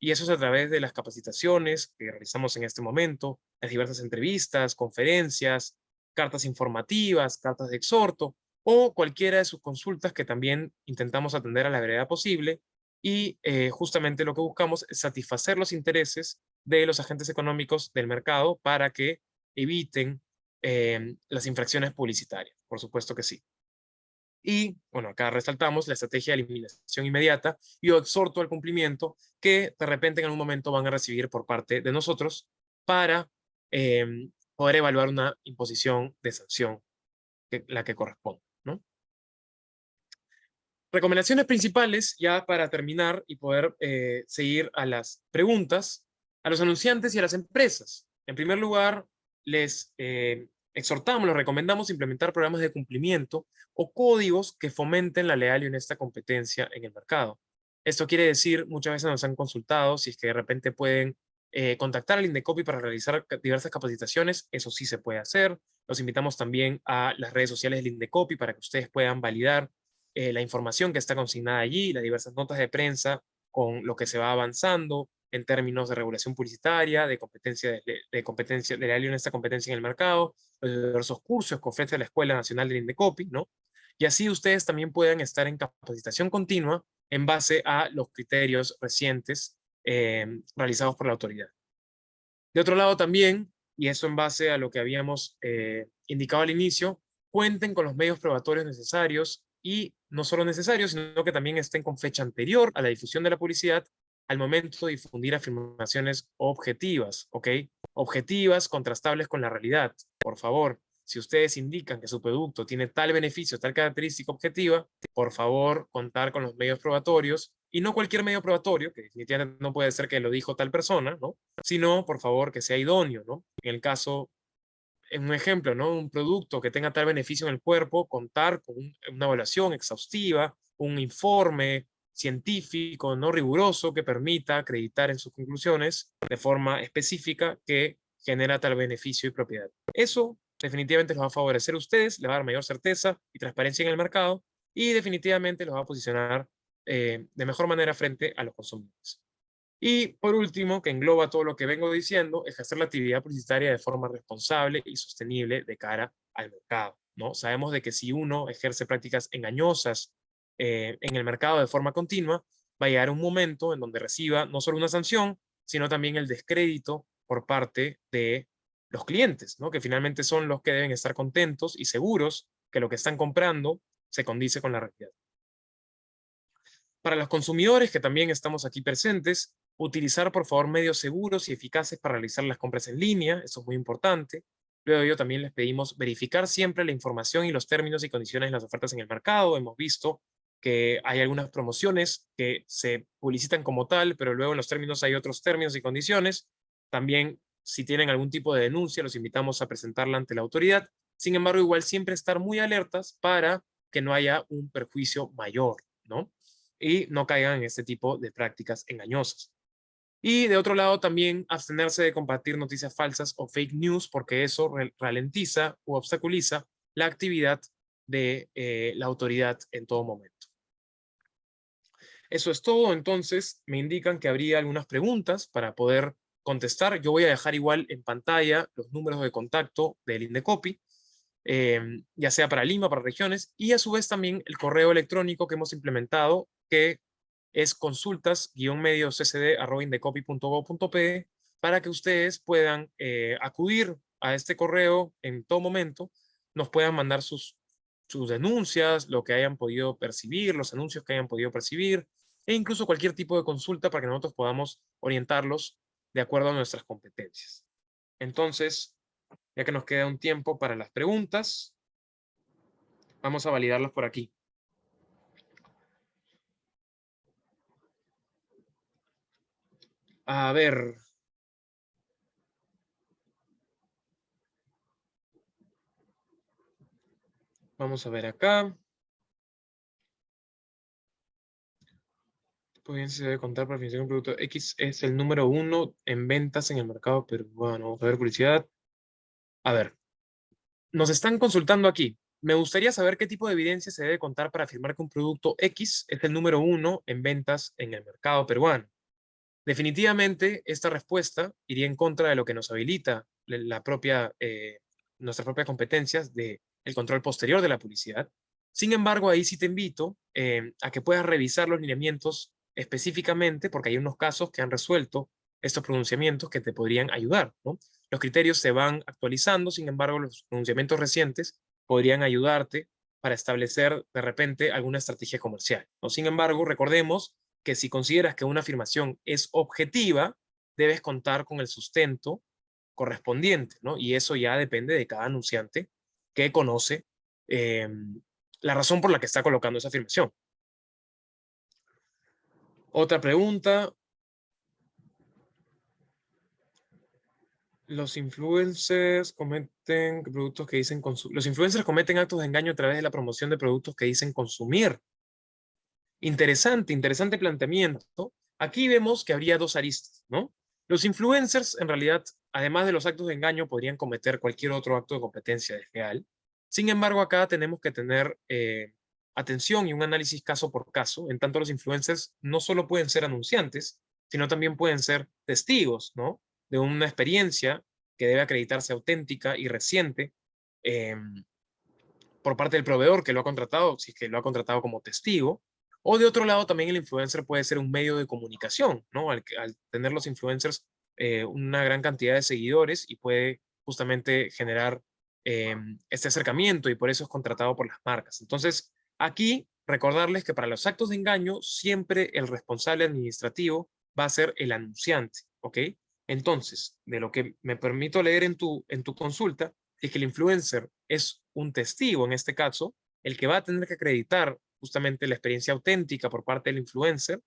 Y eso es a través de las capacitaciones que realizamos en este momento, las diversas entrevistas, conferencias, cartas informativas, cartas de exhorto o cualquiera de sus consultas que también intentamos atender a la brevedad posible. Y justamente lo que buscamos es satisfacer los intereses de los agentes económicos del mercado para que eviten las infracciones publicitarias, por supuesto que sí. Y bueno, acá resaltamos la estrategia de eliminación inmediata y yo exhorto al cumplimiento que de repente en algún momento van a recibir por parte de nosotros para poder evaluar una imposición de sanción, la que corresponde, ¿no? Recomendaciones principales, ya para terminar y poder seguir a las preguntas, a los anunciantes y a las empresas. En primer lugar, les exhortamos, les recomendamos implementar programas de cumplimiento o códigos que fomenten la leal y honesta competencia en el mercado. Esto quiere decir, muchas veces nos han consultado si es que de repente pueden contactar al Indecopi para realizar diversas capacitaciones. Eso sí se puede hacer. Los invitamos también a las redes sociales del Indecopi para que ustedes puedan validar la información que está consignada allí, las diversas notas de prensa con lo que se va avanzando en términos de regulación publicitaria, de competencia, de la ley en esta competencia en el mercado, los diversos cursos que ofrece la Escuela Nacional del Indecopi, ¿no? Y así ustedes también puedan estar en capacitación continua en base a los criterios recientes realizados por la autoridad. De otro lado también, y eso en base a lo que habíamos indicado al inicio, cuenten con los medios probatorios necesarios y no solo necesarios, sino que también estén con fecha anterior a la difusión de la publicidad al momento de difundir afirmaciones objetivas, ¿ok? Objetivas, contrastables con la realidad. Por favor, si ustedes indican que su producto tiene tal beneficio, tal característica objetiva, por favor, contar con los medios probatorios y no cualquier medio probatorio, que definitivamente no puede ser que lo dijo tal persona, ¿no?, sino, por favor, que sea idóneo, ¿no? En el caso, en un ejemplo, ¿no?, un producto que tenga tal beneficio en el cuerpo, contar con una evaluación exhaustiva, un informe científico, no riguroso, que permita acreditar en sus conclusiones de forma específica que genera tal beneficio y propiedad. Eso definitivamente los va a favorecer a ustedes, les va a dar mayor certeza y transparencia en el mercado y definitivamente los va a posicionar de mejor manera frente a los consumidores. Y por último, que engloba todo lo que vengo diciendo, ejercer la actividad publicitaria de forma responsable y sostenible de cara al mercado, ¿no? Sabemos de que si uno ejerce prácticas engañosas en el mercado de forma continua, va a llegar un momento en donde reciba no solo una sanción, sino también el descrédito por parte de los clientes, ¿no?, que finalmente son los que deben estar contentos y seguros que lo que están comprando se condice con la realidad. Para los consumidores que también estamos aquí presentes, utilizar por favor medios seguros y eficaces para realizar las compras en línea, eso es muy importante. Luego de ello también les pedimos verificar siempre la información y los términos y condiciones de las ofertas en el mercado. Hemos visto que hay algunas promociones que se publicitan como tal, pero luego en los términos hay otros términos y condiciones. También, si tienen algún tipo de denuncia, los invitamos a presentarla ante la autoridad. Sin embargo, igual siempre estar muy alertas para que no haya un perjuicio mayor, ¿no? Y no caigan en este tipo de prácticas engañosas. Y de otro lado también abstenerse de compartir noticias falsas o fake news porque eso ralentiza o obstaculiza la actividad de la autoridad en todo momento. Eso es todo. Entonces me indican que habría algunas preguntas para poder contestar. Yo voy a dejar igual en pantalla los números de contacto del Indecopi, ya sea para Lima, para regiones, y a su vez también el correo electrónico que hemos implementado, que es consultas-ccd@indecopi.gov.pe, para que ustedes puedan acudir a este correo en todo momento, nos puedan mandar sus denuncias, lo que hayan podido percibir, los anuncios que hayan podido percibir, e incluso cualquier tipo de consulta para que nosotros podamos orientarlos de acuerdo a nuestras competencias. Entonces, ya que nos queda un tiempo para las preguntas, vamos a validarlas por aquí. A ver. Vamos a ver acá. Pues se debe contar para definición de un producto. X es el número 1 en ventas en el mercado peruano. Vamos a ver publicidad. A ver, nos están consultando aquí. Me gustaría saber qué tipo de evidencia se debe contar para afirmar que un producto X es el número 1 en ventas en el mercado peruano. Definitivamente, esta respuesta iría en contra de lo que nos habilita nuestras propias competencias de el control posterior de la publicidad. Sin embargo, ahí sí te invito a que puedas revisar los lineamientos específicamente, porque hay unos casos que han resuelto estos pronunciamientos que te podrían ayudar, ¿no? Los criterios se van actualizando, sin embargo, los pronunciamientos recientes podrían ayudarte para establecer de repente alguna estrategia comercial, ¿no? Sin embargo, recordemos que si consideras que una afirmación es objetiva, debes contar con el sustento correspondiente, ¿no? Y eso ya depende de cada anunciante que conoce eh, la razón por la que está colocando esa afirmación. Otra pregunta. Los influencers cometen productos que dicen los influencers cometen actos de engaño a través de la promoción de productos que dicen consumir. Interesante, interesante planteamiento. Aquí vemos que habría dos aristas, ¿no? Los influencers, en realidad, además de los actos de engaño, podrían cometer cualquier otro acto de competencia desleal. Sin embargo, acá tenemos que tener atención y un análisis caso por caso. En tanto, los influencers no solo pueden ser anunciantes, sino también pueden ser testigos, ¿no? De una experiencia que debe acreditarse auténtica y reciente eh, por parte del proveedor que lo ha contratado, si es que lo ha contratado como testigo. O de otro lado, también el influencer puede ser un medio de comunicación, ¿no? Al tener los influencers una gran cantidad de seguidores y puede justamente generar este acercamiento y por eso es contratado por las marcas. Entonces, aquí recordarles que para los actos de engaño, siempre el responsable administrativo va a ser el anunciante, ¿ok? Entonces, de lo que me permito leer en tu consulta, es que el influencer es un testigo, en este caso, el que va a tener que acreditar justamente la experiencia auténtica por parte del influencer,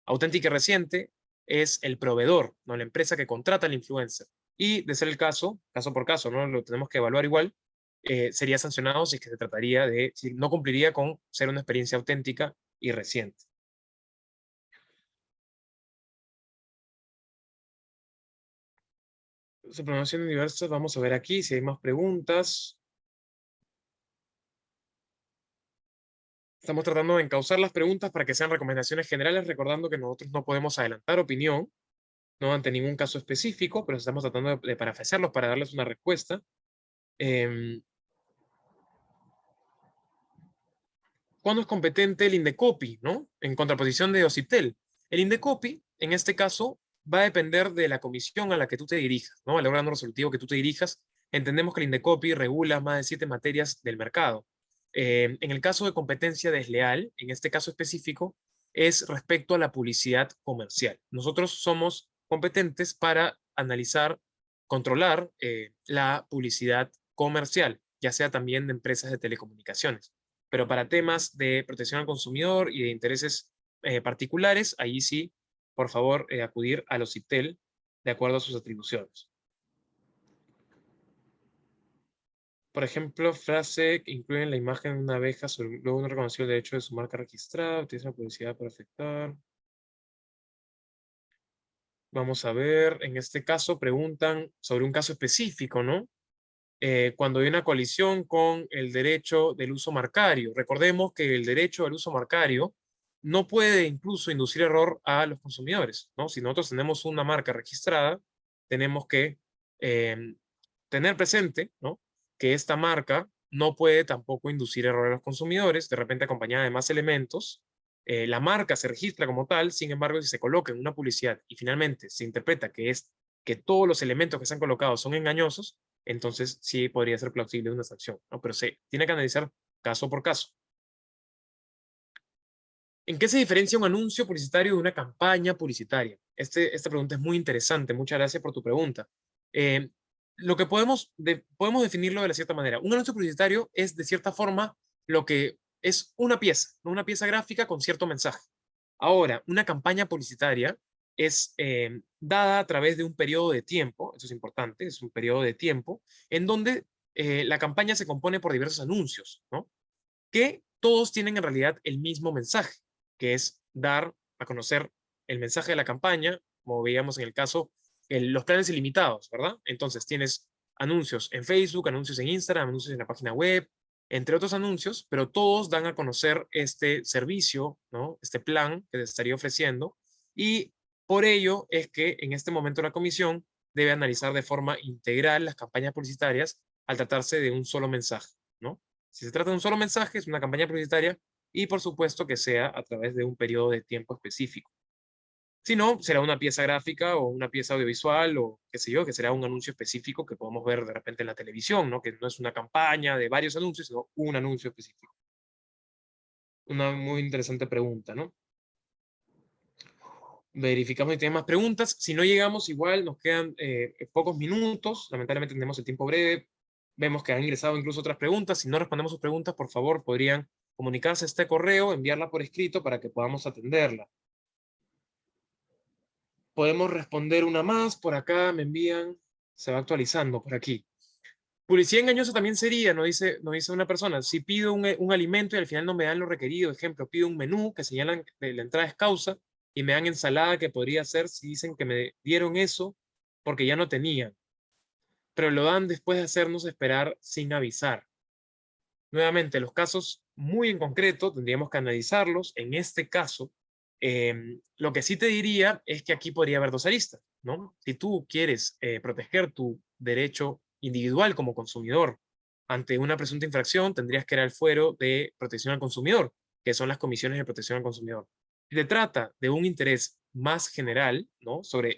auténtica y reciente, es el proveedor, no la empresa que contrata al influencer. Y de ser el caso por caso, ¿no? Lo tenemos que evaluar igual, sería sancionado si es que se trataría de, si no cumpliría con ser una experiencia auténtica y reciente. Supremación diversas, vamos a ver aquí si hay más preguntas. Estamos tratando de encauzar las preguntas para que sean recomendaciones generales, recordando que nosotros no podemos adelantar opinión, no ante ningún caso específico, pero estamos tratando de parafrasearlos para darles una respuesta. ¿Cuándo es competente el Indecopi, ¿no? En contraposición de OCIPTEL. El Indecopi, en este caso, va a depender de la comisión a la que tú te dirijas, ¿no? Al órgano resolutivo que tú te dirijas. Entendemos que el Indecopi regula más de 7 materias del mercado. En el caso de competencia desleal, en este caso específico, es respecto a la publicidad comercial. Nosotros somos competentes para analizar controlar la publicidad comercial, ya sea también de empresas de telecomunicaciones. Pero para temas de protección al consumidor y de intereses particulares, ahí sí, por favor, acudir a los ITEL de acuerdo a sus atribuciones. Por ejemplo, frase que incluye la imagen de una abeja, luego no reconoció el derecho de su marca registrada, utiliza la publicidad para afectar. Vamos a ver, en este caso preguntan sobre un caso específico, ¿no? Cuando hay una colisión con el derecho del uso marcario. Recordemos que el derecho al uso marcario no puede incluso inducir error a los consumidores, ¿no? Si nosotros tenemos una marca registrada, tenemos que eh, tener presente, ¿no? Que esta marca no puede tampoco inducir error a los consumidores, de repente acompañada de más elementos. La marca se registra como tal, sin embargo, si se coloca en una publicidad y finalmente se interpreta que todos los elementos que se han colocado son engañosos, entonces sí podría ser plausible una sanción, ¿no? Pero se tiene que analizar caso por caso. ¿En qué se diferencia un anuncio publicitario de una campaña publicitaria? Esta pregunta es muy interesante. Muchas gracias por tu pregunta. Eh, lo que podemos definirlo de la cierta manera. Un anuncio publicitario es, de cierta forma, lo que es una pieza, ¿no? Una pieza gráfica con cierto mensaje. Ahora, una campaña publicitaria es dada a través de un periodo de tiempo, eso es importante, es un periodo de tiempo, en donde la campaña se compone por diversos anuncios, ¿no? Que todos tienen en realidad el mismo mensaje, que es dar a conocer el mensaje de la campaña, como veíamos en el caso, los planes ilimitados, ¿verdad? Entonces tienes anuncios en Facebook, anuncios en Instagram, anuncios en la página web, entre otros anuncios, pero todos dan a conocer este servicio, ¿no? Este plan que te estaría ofreciendo, y por ello es que en este momento la comisión debe analizar de forma integral las campañas publicitarias al tratarse de un solo mensaje, ¿no? Si se trata de un solo mensaje, es una campaña publicitaria y por supuesto que sea a través de un periodo de tiempo específico. Si no, será una pieza gráfica o una pieza audiovisual o qué sé yo, que será un anuncio específico que podemos ver de repente en la televisión, ¿no? Que no es una campaña de varios anuncios, sino un anuncio específico. Una muy interesante pregunta, ¿no? Verificamos si tienen más preguntas. Si no llegamos, igual nos quedan pocos minutos. Lamentablemente tenemos el tiempo breve. Vemos que han ingresado incluso otras preguntas. Si no respondemos sus preguntas, por favor, podrían comunicarse a este correo, enviarla por escrito para que podamos atenderla. Podemos responder una más. Por acá me envían. Se va actualizando por aquí. Publicidad engañosa también sería, nos dice una persona, si pido un alimento y al final no me dan lo requerido, ejemplo, pido un menú que señalan que la entrada es causa y me dan ensalada que podría ser si dicen que me dieron eso porque ya no tenían, pero lo dan después de hacernos esperar sin avisar. Nuevamente, los casos muy en concreto tendríamos que analizarlos. En este caso, lo que sí te diría es que aquí podría haber dos aristas, ¿no? Si tú quieres proteger tu derecho individual como consumidor ante una presunta infracción, tendrías que ir al fuero de protección al consumidor, que son las comisiones de protección al consumidor. Si se trata de un interés más general, ¿no? Sobre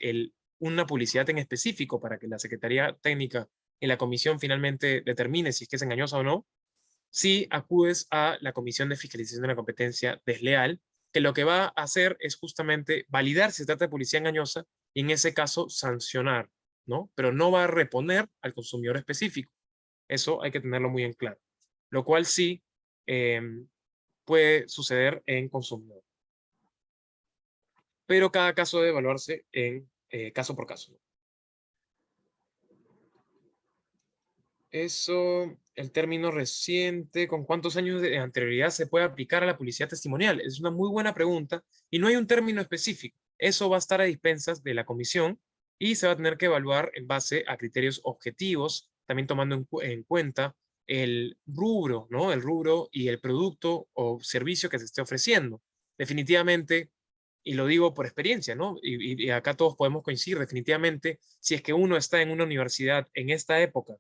una publicidad en específico para que la Secretaría Técnica y la comisión finalmente determine si es que es engañosa o no, si acudes a la Comisión de Fiscalización de la Competencia Desleal, que lo que va a hacer es justamente validar si se trata de publicidad engañosa y en ese caso sancionar, ¿no? Pero no va a reponer al consumidor específico. Eso hay que tenerlo muy en claro. Lo cual sí eh, puede suceder en consumidor. Pero cada caso debe evaluarse en caso por caso. Eso, el término reciente, ¿con cuántos años de anterioridad se puede aplicar a la publicidad testimonial? Es una muy buena pregunta y no hay un término específico. Eso va a estar a dispensas de la comisión y se va a tener que evaluar en base a criterios objetivos, también tomando en cuenta el rubro, ¿no? El rubro y el producto o servicio que se esté ofreciendo. Definitivamente, y lo digo por experiencia, ¿no? Y acá todos podemos coincidir, definitivamente, si es que uno está en una universidad en esta época,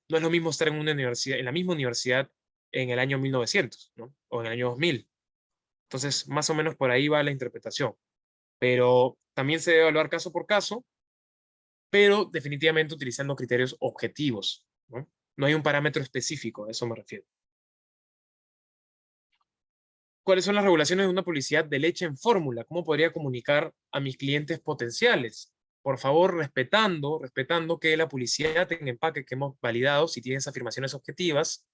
no es lo mismo estar en una universidad, en la misma universidad en el año 1900, ¿no? O en el año 2000. Entonces, más o menos por ahí va la interpretación. Pero también se debe evaluar caso por caso, pero definitivamente utilizando criterios objetivos, ¿no? No hay un parámetro específico, a eso me refiero. ¿Cuáles son las regulaciones de una publicidad de leche en fórmula? ¿Cómo podría comunicar a mis clientes potenciales? por favor, respetando que la publicidad en empaque que hemos validado, si tiene esas afirmaciones objetivas,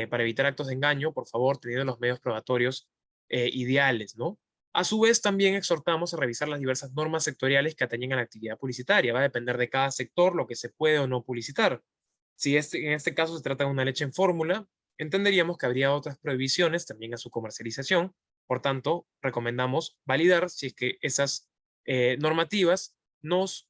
para evitar actos de engaño, por favor, teniendo los medios probatorios ideales, ¿no? A su vez, también exhortamos a revisar las diversas normas sectoriales que atañen a la actividad publicitaria. Va a depender de cada sector lo que se puede o no publicitar. Si en este caso se trata de una leche en fórmula, entenderíamos que habría otras prohibiciones también a su comercialización. Por tanto, recomendamos validar si es que esas normativas nos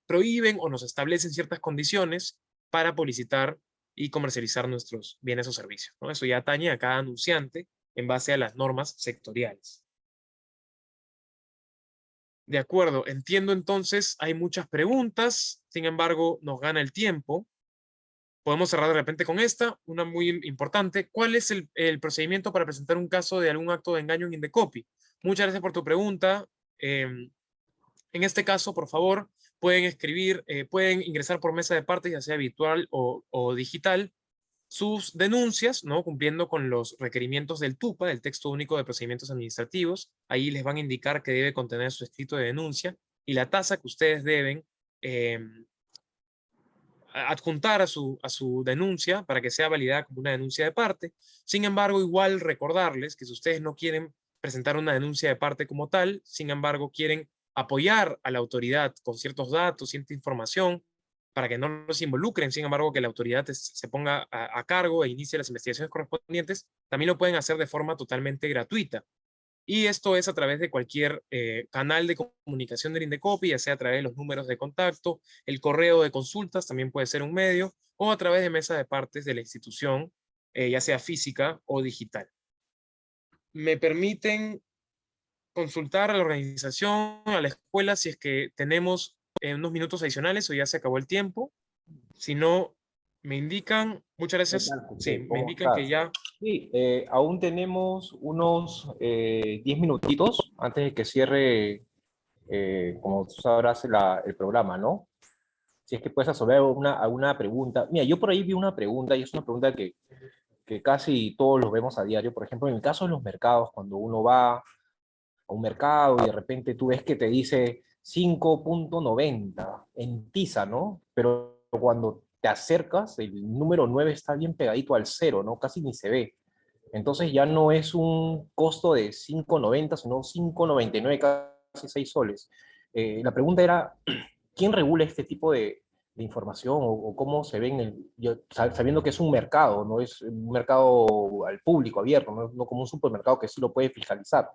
prohíben o nos establecen ciertas condiciones para publicitar y comercializar nuestros bienes o servicios, ¿no? Eso ya atañe a cada anunciante en base a las normas sectoriales. De acuerdo, entiendo entonces, hay muchas preguntas, sin embargo, nos gana el tiempo. Podemos cerrar de repente con esta, una muy importante. ¿Cuál es el procedimiento para presentar un caso de algún acto de engaño en Indecopi? Muchas gracias por tu pregunta. En este caso, por favor, pueden escribir, pueden ingresar por mesa de partes, ya sea virtual o digital, sus denuncias, ¿no? Cumpliendo con los requerimientos del TUPA, del Texto Único de Procedimientos Administrativos. Ahí les van a indicar que debe contener su escrito de denuncia y la tasa que ustedes deben adjuntar a su denuncia para que sea validada como una denuncia de parte. Sin embargo, igual recordarles que si ustedes no quieren presentar una denuncia de parte como tal, sin embargo, quieren apoyar a la autoridad con ciertos datos, cierta información, para que no los involucren, sin embargo, que la autoridad se ponga a cargo e inicie las investigaciones correspondientes, también lo pueden hacer de forma totalmente gratuita. Y esto es a través de cualquier canal de comunicación del Indecopi, ya sea a través de los números de contacto, el correo de consultas también puede ser un medio, o a través de mesa de partes de la institución, ya sea física o digital. ¿Me permiten consultar a la organización, a la escuela, si es que tenemos unos minutos adicionales o ya se acabó el tiempo? Si no, me indican, muchas ¿Qué gracias, tal, sí, José? me ¿Cómo indican que estás? ya... Sí, aún tenemos unos 10 minutitos antes de que cierre, como tú sabrás, el programa, ¿no? Si es que puedes resolver alguna pregunta. Mira, yo por ahí vi una pregunta y es una pregunta que casi todos los vemos a diario. Por ejemplo, en el caso de los mercados, cuando uno va a un mercado y de repente tú ves que te dice 5,90 en tiza, ¿no? Pero cuando te acercas, el número 9 está bien pegadito al cero, ¿no? Casi ni se ve. Entonces ya no es un costo de 5,90, sino 5,99, casi 6 soles. La pregunta era, ¿quién regula este tipo de información o cómo se ve sabiendo que es un mercado, no es un mercado al público abierto, no como un supermercado que sí lo puede fiscalizar?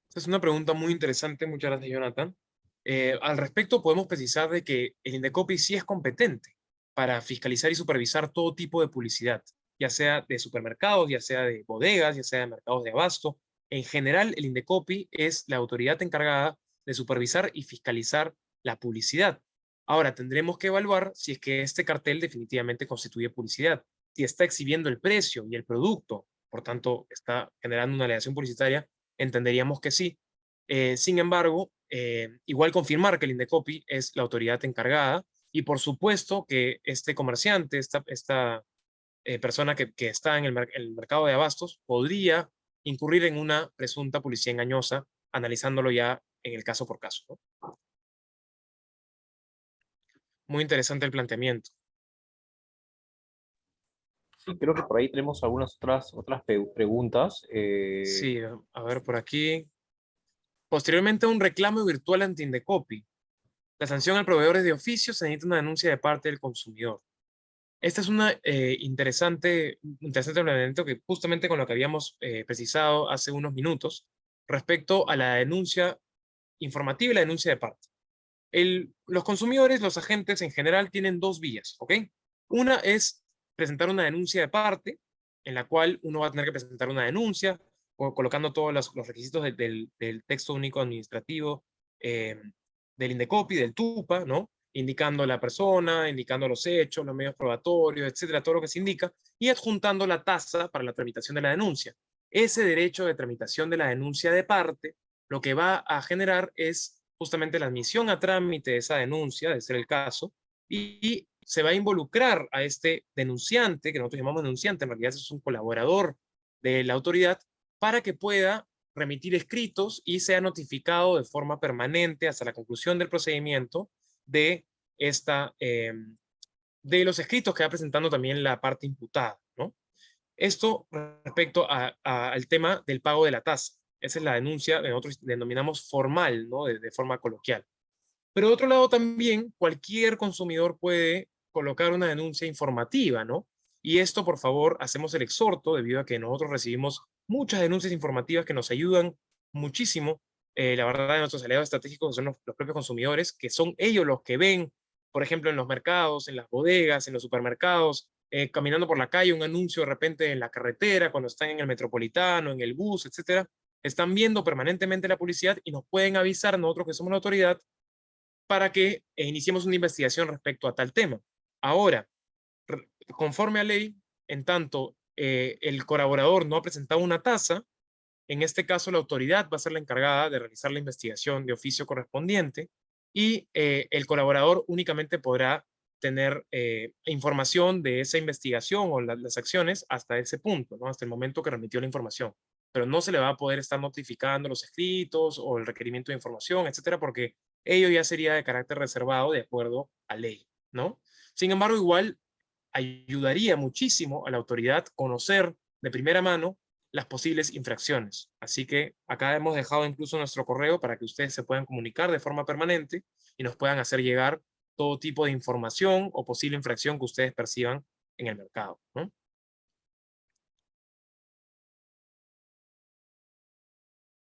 Esta es una pregunta muy interesante, muchas gracias, Jonathan. Al respecto, podemos precisar de que el Indecopi sí es competente para fiscalizar y supervisar todo tipo de publicidad, ya sea de supermercados, ya sea de bodegas, ya sea de mercados de abasto. En general, el Indecopi es la autoridad encargada de supervisar y fiscalizar la publicidad. Ahora, tendremos que evaluar si es que este cartel definitivamente constituye publicidad, si está exhibiendo el precio y el producto, por tanto, está generando una alegación publicitaria, entenderíamos que sí. Sin embargo, igual confirmar que el Indecopi es la autoridad encargada y por supuesto que este comerciante, esta persona que está en el mercado de abastos, podría incurrir en una presunta publicidad engañosa, analizándolo ya en el caso por caso, ¿no? Muy interesante el planteamiento. Sí, creo que por ahí tenemos algunas otras preguntas. Sí, a ver por aquí. Posteriormente a un reclamo virtual ante Indecopi, la sanción al proveedor es de oficio, se necesita una denuncia de parte del consumidor. Este es un interesante planteamiento que justamente con lo que habíamos precisado hace unos minutos respecto a la denuncia informativa y la denuncia de parte. Los consumidores, los agentes en general tienen dos vías, ¿ok? Una es presentar una denuncia de parte, en la cual uno va a tener que presentar una denuncia, colocando todos los requisitos del texto único administrativo, eh, del Indecopi, del TUPA, ¿no? Indicando la persona, indicando los hechos, los medios probatorios, etcétera, todo lo que se indica, y adjuntando la tasa para la tramitación de la denuncia. Ese derecho de tramitación de la denuncia de parte, lo que va a generar es justamente la admisión a trámite de esa denuncia, de ser el caso, y se va a involucrar a este denunciante, que nosotros llamamos denunciante, en realidad es un colaborador de la autoridad, para que pueda remitir escritos y sea notificado de forma permanente hasta la conclusión del procedimiento de, de los escritos que va presentando también la parte imputada, ¿no? Esto respecto al tema del pago de la tasa. Esa es la denuncia que nosotros denominamos formal, ¿no? De forma coloquial. Pero de otro lado también, cualquier consumidor puede colocar una denuncia informativa, ¿no? Y esto, por favor, hacemos el exhorto, debido a que nosotros recibimos muchas denuncias informativas que nos ayudan muchísimo. La verdad, de nuestros aliados estratégicos son los propios consumidores, que son ellos los que ven, por ejemplo, en los mercados, en las bodegas, en los supermercados, caminando por la calle, un anuncio de repente en la carretera, cuando están en el metropolitano, en el bus, etcétera. Están viendo permanentemente la publicidad y nos pueden avisar, nosotros que somos la autoridad, para que iniciemos una investigación respecto a tal tema. Ahora, conforme a ley, en tanto el colaborador no ha presentado una tasa, en este caso la autoridad va a ser la encargada de realizar la investigación de oficio correspondiente y el colaborador únicamente podrá tener información de esa investigación o las acciones hasta ese punto, ¿no? Hasta el momento que remitió la información. Pero no se le va a poder estar notificando los escritos o el requerimiento de información, etcétera, porque ello ya sería de carácter reservado de acuerdo a ley, ¿no? Sin embargo, igual ayudaría muchísimo a la autoridad conocer de primera mano las posibles infracciones. Así que acá hemos dejado incluso nuestro correo para que ustedes se puedan comunicar de forma permanente y nos puedan hacer llegar todo tipo de información o posible infracción que ustedes perciban en el mercado, ¿no?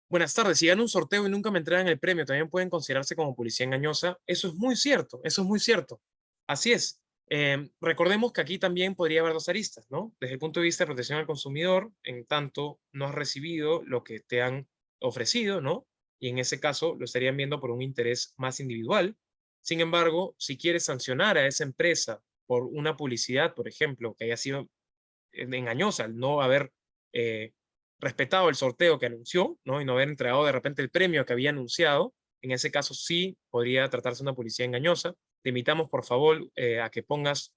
Buenas tardes. Si gano un sorteo y nunca me entregan el premio, ¿también pueden considerarse como publicidad engañosa? Eso es muy cierto, eso es muy cierto. Así es. Recordemos que aquí también podría haber dos aristas, ¿no? Desde el punto de vista de protección al consumidor, en tanto no has recibido lo que te han ofrecido, ¿no? Y en ese caso lo estarían viendo por un interés más individual. Sin embargo, si quieres sancionar a esa empresa por una publicidad, por ejemplo, que haya sido engañosa, al no haber eh, respetado el sorteo que anunció, ¿no? Y no haber entregado de repente el premio que había anunciado, en ese caso sí podría tratarse de una publicidad engañosa. Te invitamos, por favor, a que pongas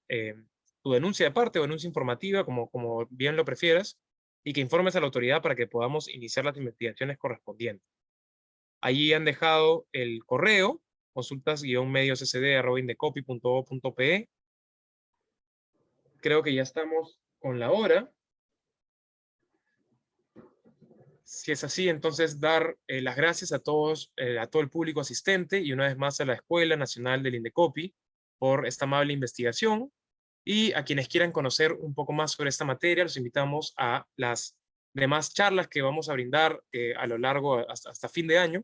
tu denuncia de parte o denuncia informativa, como bien lo prefieras, y que informes a la autoridad para que podamos iniciar las investigaciones correspondientes. Allí han dejado el correo, consultas-medioscd@indecopy.o.pe. Creo que ya estamos con la hora. Si es así, entonces dar las gracias a todos, a todo el público asistente y una vez más a la Escuela Nacional del Indecopi por esta amable investigación, y a quienes quieran conocer un poco más sobre esta materia, los invitamos a las demás charlas que vamos a brindar a lo largo hasta fin de año.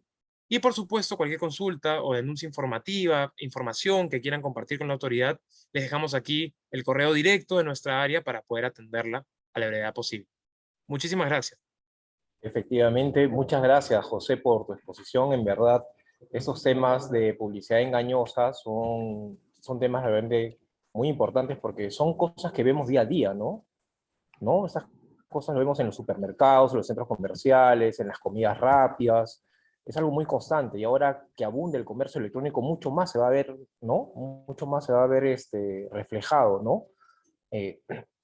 Y por supuesto, cualquier consulta o denuncia informativa, información que quieran compartir con la autoridad, les dejamos aquí el correo directo de nuestra área para poder atenderla a la brevedad posible. Muchísimas gracias. Efectivamente, muchas gracias, José, por tu exposición. En verdad, esos temas de publicidad engañosa son temas realmente muy importantes porque son cosas que vemos día a día, ¿no? ¿No? Esas cosas lo vemos en los supermercados, en los centros comerciales, en las comidas rápidas. Es algo muy constante y ahora que abunde el comercio electrónico, mucho más se va a ver, ¿no? Mucho más se va a ver reflejado, ¿no? Eh,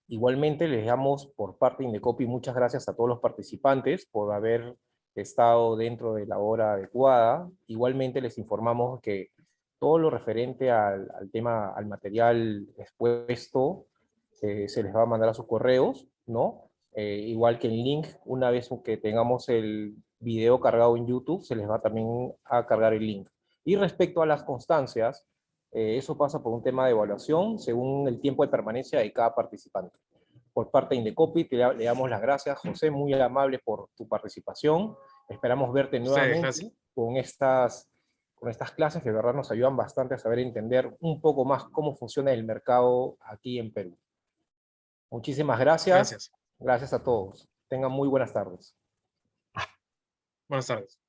Igualmente les damos por parte de Indecopi muchas gracias a todos los participantes por haber estado dentro de la hora adecuada. Igualmente les informamos que todo lo referente al tema, al material expuesto, se les va a mandar a sus correos, ¿no? Igual que el link, una vez que tengamos el video cargado en YouTube, se les va también a cargar el link. Y respecto a las constancias, eso pasa por un tema de evaluación según el tiempo de permanencia de cada participante. Por parte de Indecopi, le damos las gracias, José, muy amable por tu participación. Esperamos verte Ustedes, gracias. nuevamente con estas clases que de verdad nos ayudan bastante a saber entender un poco más cómo funciona el mercado aquí en Perú. Muchísimas gracias. Gracias. Gracias a todos. Tengan muy buenas tardes. Buenas tardes.